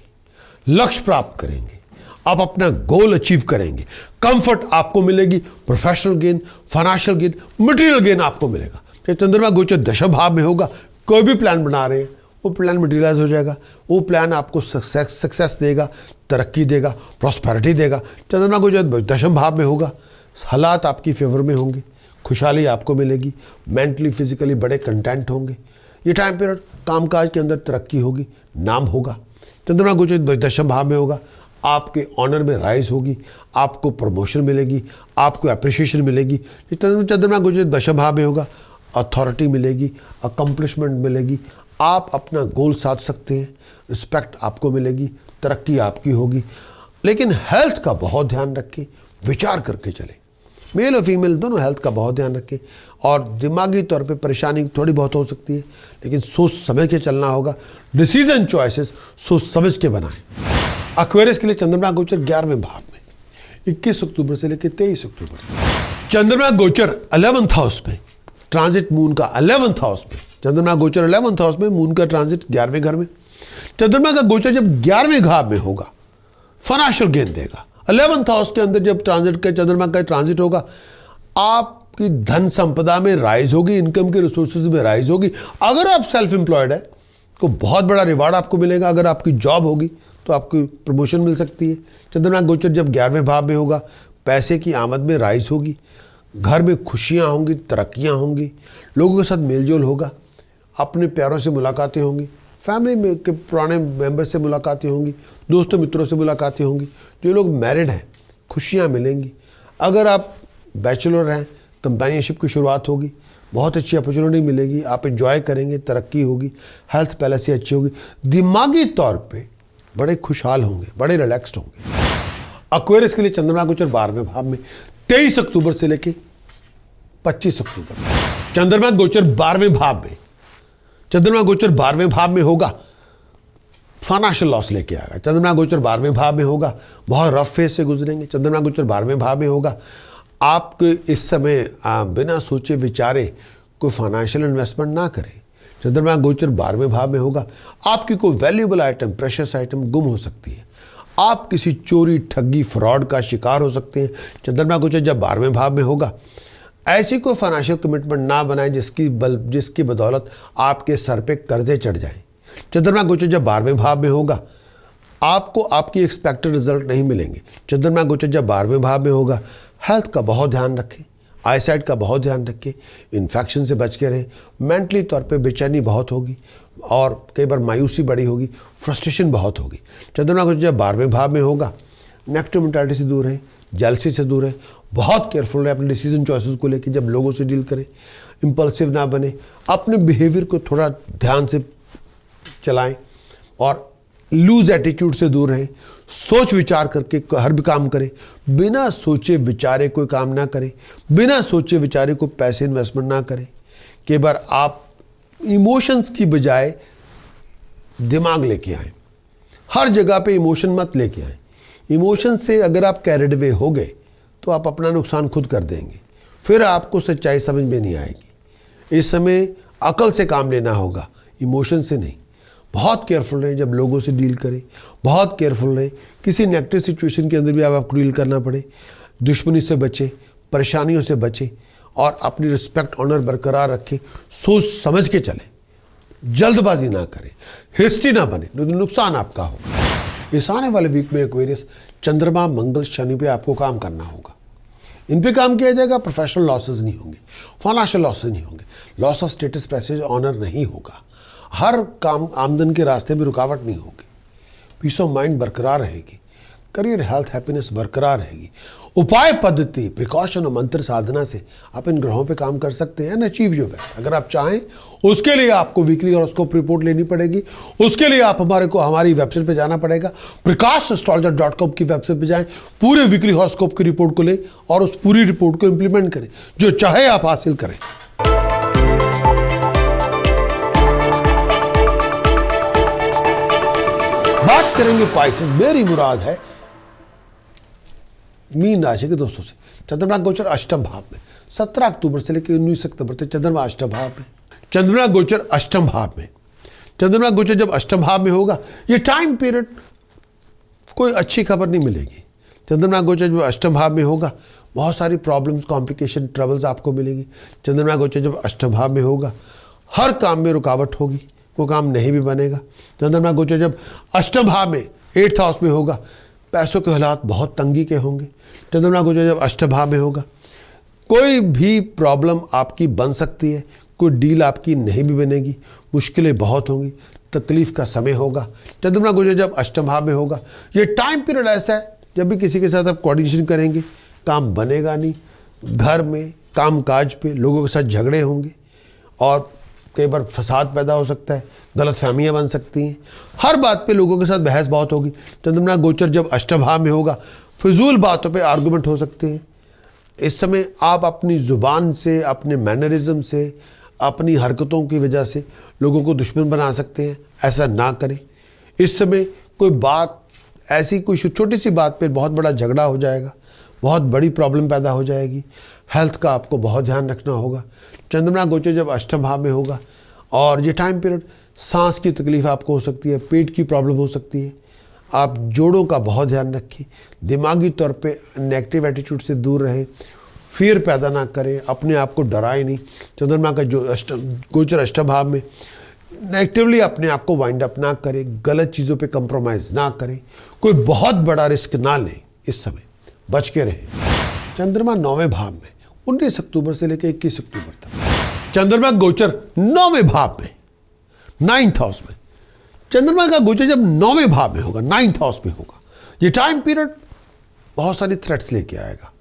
A: लक्ष्य प्राप्त करेंगे, आप अपना गोल अचीव करेंगे, कंफर्ट आपको मिलेगी, professional gain, financial gain, material gain आपको मिलेगा। जब चंद्रमा गोचर 10वें भाव में होगा, कोई भी प्लान बना रहे हैं, वो प्लान मटेरियलाइज हो जाएगा, वो प्लान आपको सक्सेस देगा, तरक्की देगा, प्रॉस्पेरिटी देगा। चंद्रमा गोचर 10वें भाव में होगा, हालात आपकी फेवर में होंगे, खुशहाली आपको मिलेगी, मेंटली फिजिकली बड़े कंटेंट होंगे। ये टाइम पीरियड कामकाज के अंदर तरक्की होगी, नाम होगा। चंद्रमा गोचर 10वें भाव में होगा, आपके ऑनर में राइज होगी, आपको प्रमोशन मिलेगी, आपको अप्रिशिएशन मिलेगी। चंद्रमा गोचर 10वें भाव में होगा, अथॉरिटी मिलेगी, अकम्पलिशमेंट मिलेगी, आप अपना गोल साध सकते हैं, रिस्पेक्ट आपको मिलेगी, तरक्की आपकी होगी। लेकिन हेल्थ का बहुत ध्यान रखें, विचार करके चलें। मेल और फीमेल दोनों हेल्थ का बहुत ध्यान रखें, और दिमागी तौर पे परेशानी थोड़ी बहुत हो सकती है, लेकिन सोच समझ के चलना होगा। डिसीजन चॉइसेस सोच समझ के बनाएं। एक्वेरियस के लिए चंद्रमा गोचर 11वें भाव में 21 अक्टूबर से लेकर 23 अक्टूबर तक। चंद्रमा गोचर 11th हाउस में, ट्रांजिट मून का 11th हाउस में। चंद्रमा गोचर 11th हाउस में, मून का ट्रांजिट 11वें घर में। चंद्रमा का गोचर जब 11वें भाव में होगा, फाइनेंशियल गेन देगा। 11th हाउस के अंदर जब चंद्रमा का ट्रांजिट होगा, आपकी धन संपदा में राइज होगी, इनकम के रिसोर्सेज में राइज होगी। अगर आप सेल्फ एम्प्लॉयड है तो बहुत बड़ा रिवार्ड आपको मिलेगा। अगर आपकी जॉब होगी तो आपको प्रमोशन मिल सकती है। चंद्रमा गोचर जब 11वें भाव में होगा, पैसे की आमद में राइज होगी, घर में खुशियाँ होंगी, तरक्कियाँ होंगी, लोगों के साथ मेलजोल होगा, अपने प्यारों से मुलाकातें होंगी, फैमिली में के पुराने मेंबर से मुलाकातें होंगी, दोस्तों मित्रों से मुलाकातें होंगी। जो लोग मैरिड हैं, खुशियाँ मिलेंगी। अगर आप बैचलर हैं, कंपेनियनशिप की शुरुआत होगी, बहुत अच्छी अपॉर्चुनिटी मिलेगी, आप एंजॉय करेंगे, तरक्की होगी, हेल्थ पहले से अच्छी होगी। दिमागी तौर पे बड़े खुशहाल होंगे, बड़े रिलैक्स्ड होंगे। एक्वेरियस के लिए चंद्रमा गोचर 12वें भाव में 23 अक्टूबर से लेके 25 अक्टूबर तक। चंद्रमा गोचर 12वें भाव में, चंद्रमा गोचर 12वें भाव में होगा, फाइनेंशियल लॉस लेके आएगा। चंद्रमा गोचर 12वें भाव में होगा, बहुत रफ फेज से गुजरेंगे। चंद्रमा गोचर 12वें भाव में होगा, आप इस समय बिना सोचे विचारे कोई फाइनेंशियल इन्वेस्टमेंट ना करें। चंद्रमा गोचर 12वें भाव में होगा, आपकी कोई वैल्यूएबल आइटम, प्रेशियस आइटम गुम हो सकती है। आप किसी चोरी, ठगी, फ्रॉड का शिकार हो सकते हैं। चंद्रमा गोचर जब 12वें भाव में होगा, ऐसी कोई फाइनेंशियल कमिटमेंट ना बनाएं जिसकी बदौलत आपके सर पे कर्जे चढ़ जाएं। चंद्रमा गोचर जब 12वें भाव में होगा, आपको आपकी एक्सपेक्टेड रिजल्ट नहीं मिलेंगे। चंद्रमा गोचर जब 12वें भाव में होगा, हेल्थ का बहुत ध्यान रखें, आईसाइट का बहुत ध्यान रखें, इन्फेक्शन से बच के रहें। मेंटली तौर पे बेचैनी बहुत होगी और कई बार मायूसी बड़ी होगी, फ्रस्ट्रेशन बहुत होगी। चंद्रमा गोचर जब 12वें भाव में होगा, नेगेटिव मेंटालिटी से दूर रहें, जेलसी से दूर रहें, बहुत केयरफुल रहे अपने डिसीजन चॉइसेस को लेकर। जब लोगों से डील करें, इम्पल्सिव ना बने, अपने बिहेवियर को थोड़ा ध्यान से चलाएं और लूज एटीट्यूड से दूर रहें। सोच विचार करके हर भी काम करें, बिना सोचे विचारे कोई काम ना करें, बिना सोचे विचारे कोई पैसे इन्वेस्टमेंट ना करें। कई बार आप इमोशंस की बजाय दिमाग लेके आएँ, हर जगह पे इमोशन मत लेके आएँ। इमोशन से अगर आप कैरिड अवे हो गए तो आप अपना नुकसान खुद कर देंगे, फिर आपको सच्चाई समझ में नहीं आएगी। इस समय अकल से काम लेना होगा, इमोशन से नहीं। बहुत केयरफुल रहें जब लोगों से डील करें, बहुत केयरफुल रहें। किसी नेगेटिव सिचुएशन के अंदर भी आपको डील करना पड़े, दुश्मनी से बचें, परेशानियों से बचें और अपनी रिस्पेक्ट, ऑनर बरकरार रखें। सोच समझ के चलें, जल्दबाजी ना करें, हिस्ट्री ना बने, नुकसान आपका होगा। इस आने वाले वीक में एक्वेरियस चंद्रमा, मंगल, शनि पे आपको काम करना होगा। इन पे काम किया जाएगा, प्रोफेशनल लॉसेस नहीं होंगे, फाइनेंशियल लॉसेस नहीं होंगे, loss of status, prestige, honour नहीं होगा। हर काम, आमदन के रास्ते में रुकावट नहीं होगी, पीस ऑफ माइंड बरकरार रहेगी, करियर, हेल्थ, हैप्पीनेस बरकरार रहेगी। उपाय, पद्धति, प्रिकॉशन और मंत्र साधना से आप इन ग्रहों पे काम कर सकते हैं एंड अचीव योर बेस्ट। अगर आप चाहें, उसके लिए आपको वीकली हॉरोस्कोप रिपोर्ट लेनी पड़ेगी। उसके लिए आप हमारी वेबसाइट पे जाना पड़ेगा, prakash.com की वेबसाइट पे जाएं, पूरे वीकली हॉरोस्कोप की रिपोर्ट को लें और उस पूरी रिपोर्ट को इंप्लीमेंट करें, जो चाहे आप हासिल करें। बात करेंगे पाइसेस। मेरी मुराद है मीन राशि के दोस्तों से। चंद्रमा गोचर अष्टम भाव में 17 अक्टूबर से लेकर 19 अक्टूबर तक चंद्रमा अष्टम भाव में। चंद्रमा गोचर अष्टम भाव में, चंद्रमा गोचर जब अष्टम भाव में होगा, ये टाइम पीरियड कोई अच्छी खबर नहीं मिलेगी। चंद्रमा गोचर जब अष्टम भाव में होगा, बहुत सारी प्रॉब्लम्स, कॉम्प्लिकेशन, ट्रबल्स आपको मिलेगी। चंद्रमा गोचर जब अष्टम भाव में होगा, हर काम में रुकावट होगी, वो काम नहीं भी बनेगा। चंद्रमा गोचर जब अष्टम भाव में 8th हाउस में होगा, पैसों के हालात बहुत तंगी के होंगे। चंद्रमा गोचर जब अष्टम भाव में होगा, कोई भी प्रॉब्लम आपकी बन सकती है, कोई डील आपकी नहीं भी बनेगी, मुश्किलें बहुत होंगी, तकलीफ का समय होगा। चंद्रमा गोचर जब अष्टम भाव में होगा, ये टाइम पीरियड ऐसा है जब भी किसी के साथ आप कोऑर्डिनेशन करेंगे, काम बनेगा नहीं। घर में, काम काज पे लोगों के साथ झगड़े होंगे और कई बार फसाद पैदा हो सकता है, गलतफहमियां बन सकती हैं, हर बात पे लोगों के साथ बहस बहुत होगी। चंद्रमा गोचर जब अष्टम भाव में होगा, फिजूल बातों पे आर्गुमेंट हो सकते हैं। इस समय आप अपनी ज़ुबान से, अपने मैनरिज्म से, अपनी हरकतों की वजह से लोगों को दुश्मन बना सकते हैं, ऐसा ना करें। इस समय कोई बात ऐसी, कोई छोटी सी बात पे बहुत बड़ा झगड़ा हो जाएगा, बहुत बड़ी प्रॉब्लम पैदा हो जाएगी। हेल्थ का आपको बहुत ध्यान रखना होगा। चंद्रमा गोचर जब अष्टम भाव में होगा और ये टाइम पीरियड, सांस की तकलीफ आपको हो सकती है, पेट की प्रॉब्लम हो सकती है। आप जोड़ों का बहुत ध्यान रखें, दिमागी तौर पे नेगेटिव एटीट्यूड से दूर रहें, फियर पैदा ना करें, अपने आप को डराएं नहीं। चंद्रमा का जो गोचर अष्टम भाव में, नेगेटिवली अपने आप को वाइंड अप ना करें, गलत चीज़ों पे कंप्रोमाइज़ ना करें, कोई बहुत बड़ा रिस्क ना लें, इस समय बच के रहें। चंद्रमा 9वें भाव में 19 अक्टूबर से लेकर 21 अक्टूबर तक चंद्रमा गोचर 9वें भाव में, 9th हाउस में। चंद्रमा का गोचर जब 9वें भाव में होगा, 9th हाउस में होगा, ये टाइम पीरियड बहुत सारी थ्रेट्स लेके आएगा।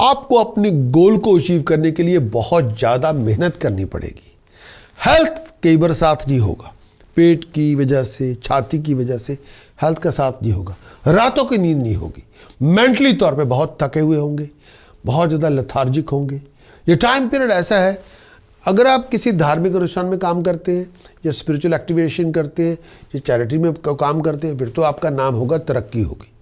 A: आपको अपने गोल को अचीव करने के लिए बहुत ज़्यादा मेहनत करनी पड़ेगी। हेल्थ कई बार साथ नहीं होगा, पेट की वजह से, छाती की वजह से हेल्थ का साथ नहीं होगा, रातों की नींद नहीं होगी, मेंटली तौर पे बहुत थके हुए होंगे, बहुत ज़्यादा लेथार्जिक होंगे। ये टाइम पीरियड ऐसा है, अगर आप किसी धार्मिक अनुष्ठान में काम करते हैं या स्पिरिचुअल एक्टिवेशन करते हैं या चैरिटी में काम करते हैं, फिर तो आपका नाम होगा, तरक्की होगी।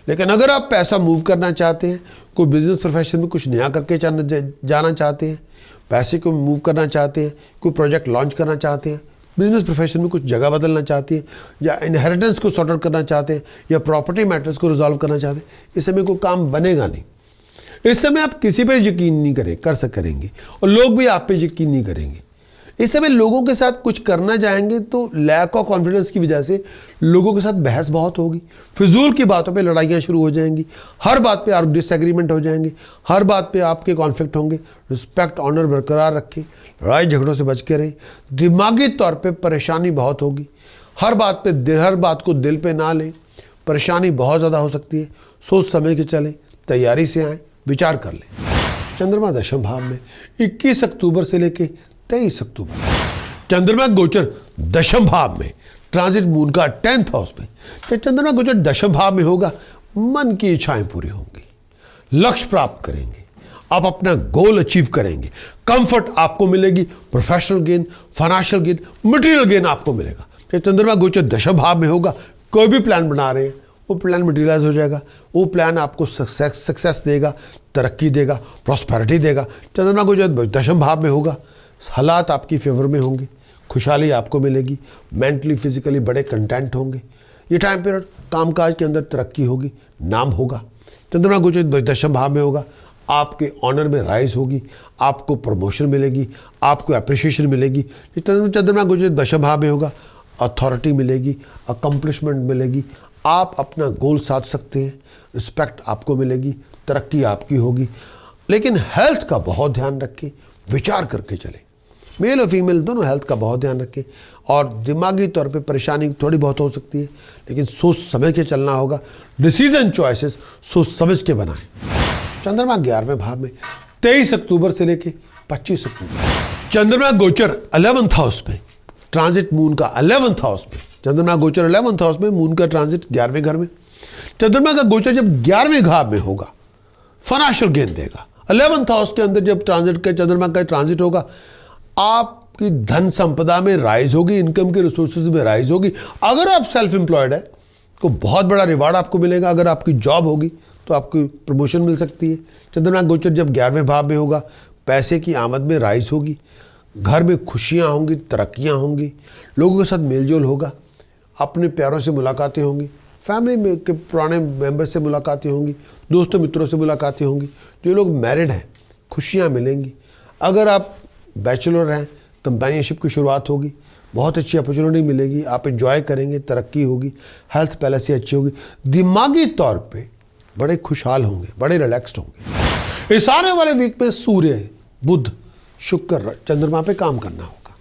A: लेकिन अगर आप पैसा मूव करना चाहते हैं, कोई बिजनेस प्रोफेशन में कुछ नया करके जाना चाहते हैं, पैसे को मूव करना चाहते हैं, कोई प्रोजेक्ट लॉन्च करना चाहते हैं, बिजनेस प्रोफेशन में कुछ जगह बदलना चाहते हैं, या इनहेरिटेंस को सॉर्ट आउट करना चाहते हैं, या प्रॉपर्टी मैटर्स को रिजॉल्व करना चाहते हैं, इस समय कोई काम बनेगा नहीं। इस समय आप किसी पे यकीन नहीं करेंगे और लोग भी आप पे यकीन नहीं करेंगे। इस समय लोगों के साथ कुछ करना चाहेंगे तो लैक ऑफ कॉन्फिडेंस की वजह से लोगों के साथ बहस बहुत होगी, फिजूल की बातों पे लड़ाइयाँ शुरू हो जाएंगी, हर बात पे आप डिसएग्रीमेंट हो जाएंगे, हर बात पे आपके कॉन्फ्लिक्ट होंगे। रिस्पेक्ट ऑनर बरकरार रखें, लड़ाई झगड़ों से बच के रहे। दिमागी तौर पे परेशानी बहुत होगी, हर बात को दिल पे ना लें, परेशानी बहुत ज़्यादा हो सकती है। सोच समझ के चलें, तैयारी से आएँ, विचार कर लें। चंद्रमा दशम भाव में 21 अक्टूबर से लेके 23 अक्टूबर चंद्रमा गोचर दशम भाव में, ट्रांजिट मून का 10th हाउस में। जब चंद्रमा गोचर दशम भाव में होगा, मन की इच्छाएं पूरी होंगी, लक्ष्य प्राप्त करेंगे, आप अपना गोल अचीव करेंगे, कंफर्ट आपको मिलेगी, professional gain, financial gain, material gain आपको मिलेगा। जब चंद्रमा गोचर दशम भाव में होगा, कोई भी प्लान बना रहे हैं, वो प्लान मटेरियलाइज हो जाएगा, वो प्लान आपको सक्सेस देगा, तरक्की देगा, प्रॉस्पेरिटी देगा। चंद्रमा गोचर दशम भाव में होगा, हालात आपकी फेवर में होंगे, खुशहाली आपको मिलेगी, मेंटली फिजिकली बड़े कंटेंट होंगे। ये टाइम पीरियड कामकाज के अंदर तरक्की होगी, नाम होगा। चंद्रमा गोचर दशम भाव में होगा, आपके ऑनर में राइज होगी, आपको प्रमोशन मिलेगी, आपको अप्रिशिएशन मिलेगी। चंद्रमा गोचर दशम भाव में होगा, अथॉरिटी मिलेगी, अकम्पलिशमेंट मिलेगी, आप अपना गोल साध सकते हैं, रिस्पेक्ट आपको मिलेगी, तरक्की आपकी होगी। लेकिन हेल्थ का बहुत ध्यान रखें, विचार करके चलें। मेल और फीमेल दोनों हेल्थ का बहुत ध्यान रखें, और दिमागी तौर पे परेशानी थोड़ी बहुत हो सकती है, लेकिन सोच समझ के चलना होगा। डिसीजन चॉइसेस सोच समझ के बनाएं। चंद्रमा 11वें भाव में 23 अक्टूबर से लेके 25 अक्टूबर चंद्रमा गोचर 11th हाउस में, ट्रांजिट मून का 11th हाउस में। चंद्रमा गोचर 11th हाउस में, मून का ट्रांजिट 11वें घर में। चंद्रमा का गोचर जब 11वें घाव में होगा, फाइनेंशियल गेन देगा। 11th हाउस के अंदर जब चंद्रमा का ट्रांजिट होगा, आपकी धन संपदा में राइज होगी, इनकम के रिसोर्सेज में राइज होगी। अगर आप सेल्फ एम्प्लॉयड है तो बहुत बड़ा रिवार्ड आपको मिलेगा। अगर आपकी जॉब होगी तो आपको प्रमोशन मिल सकती है। चंद्रमा गोचर जब 11वें भाव में होगा, पैसे की आमद में राइज होगी, घर में खुशियाँ होंगी, तरक्कियाँ होंगी, लोगों के साथ मेलजोल होगा, अपने प्यारों से मुलाकातें होंगी, फैमिली में के पुराने मेंबर से मुलाकातें होंगी, दोस्तों मित्रों से मुलाकातें होंगी। जो लोग मैरिड हैं, खुशियाँ मिलेंगी। अगर आप बैचलर हैं, कंपेनियनशिप की शुरुआत होगी, बहुत अच्छी अपॉर्चुनिटी मिलेगी, आप एंजॉय करेंगे, तरक्की होगी, हेल्थ पहले से अच्छी होगी, दिमागी तौर पे बड़े खुशहाल होंगे, बड़े रिलैक्स्ड होंगे। इस आने वाले वीक में सूर्य, बुध, शुक्र, चंद्रमा पे काम करना होगा।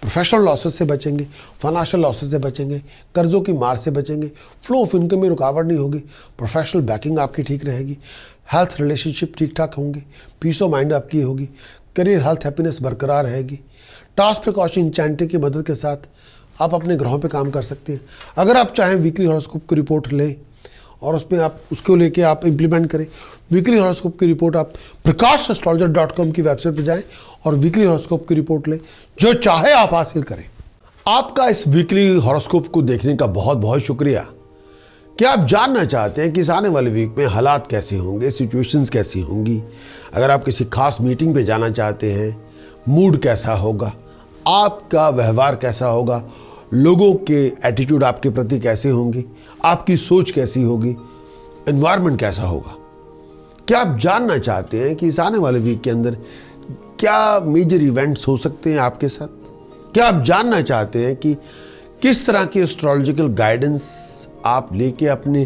A: प्रोफेशनल लॉसेस से बचेंगे, फाइनेंशियल लॉसेस से बचेंगे, कर्जों की मार से बचेंगे, फ्लो ऑफ इनकम में रुकावट नहीं होगी, प्रोफेशनल बैकिंग आपकी ठीक रहेगी, हेल्थ रिलेशनशिप ठीक ठाक होंगे, पीस ऑफ माइंड आपकी होगी, करियर हेल्थ हैप्पीनेस बरकरार रहेगी। टास्क प्रिकॉशन इंचैंटी की मदद के साथ आप अपने ग्रहों पे काम कर सकते हैं। अगर आप चाहें वीकली हॉरोस्कोप की रिपोर्ट लें और उसमें आप उसको लेके आप इम्प्लीमेंट करें। वीकली हॉरोस्कोप की रिपोर्ट आप prakash.astrologer.com की वेबसाइट पर जाएं और वीकली हॉरोस्कोप की रिपोर्ट लें, जो चाहे आप हासिल करें। आपका इस वीकली हॉरोस्कोप को देखने का बहुत बहुत शुक्रिया। क्या आप जानना चाहते हैं कि इस आने वाले वीक में हालात कैसे होंगे, सिचुएशंस कैसी होंगी? अगर आप किसी खास मीटिंग पे जाना चाहते हैं, मूड कैसा होगा, आपका व्यवहार कैसा होगा, लोगों के एटीट्यूड आपके प्रति कैसे होंगे, आपकी सोच कैसी होगी, एनवायरनमेंट कैसा होगा? क्या आप जानना चाहते हैं कि इस आने वाले वीक के अंदर क्या मेजर इवेंट्स हो सकते हैं आपके साथ? क्या आप जानना चाहते हैं कि किस तरह की एस्ट्रोलॉजिकल गाइडेंस आप लेके अपने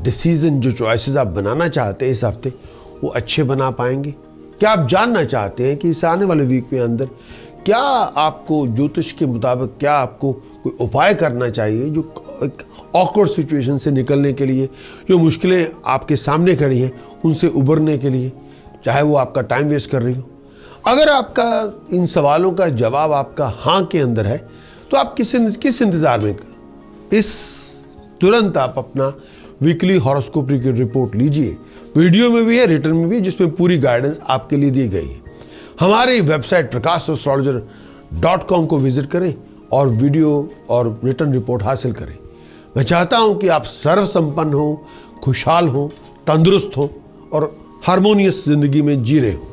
A: डिसीजन, जो चॉइसेस आप बनाना चाहते हैं इस हफ्ते, वो अच्छे बना पाएंगे? क्या आप जानना चाहते हैं कि इस आने वाले वीक के अंदर क्या आपको ज्योतिष के मुताबिक क्या आपको कोई उपाय करना चाहिए, जो एक ऑकवर्ड सिचुएशन से निकलने के लिए, जो मुश्किलें आपके सामने खड़ी हैं उनसे उबरने के लिए, चाहे वो आपका टाइम वेस्ट कर रही हो? अगर आपका इन सवालों का जवाब आपका हाँ के अंदर है, तो आप किस इंतज़ार में इस तुरंत आप अपना वीकली हॉरोस्कोप की रिपोर्ट लीजिए। वीडियो में भी है, रिटर्न में भी है, जिसमें पूरी गाइडेंस आपके लिए दी गई है। हमारी वेबसाइट prakashastrologer.com को विजिट करें और वीडियो और रिटर्न रिपोर्ट हासिल करें। मैं चाहता हूं कि आप सर्व संपन्न हो, खुशहाल हो, तंदुरुस्त हो और हार्मोनियस जिंदगी में जी रहे हो।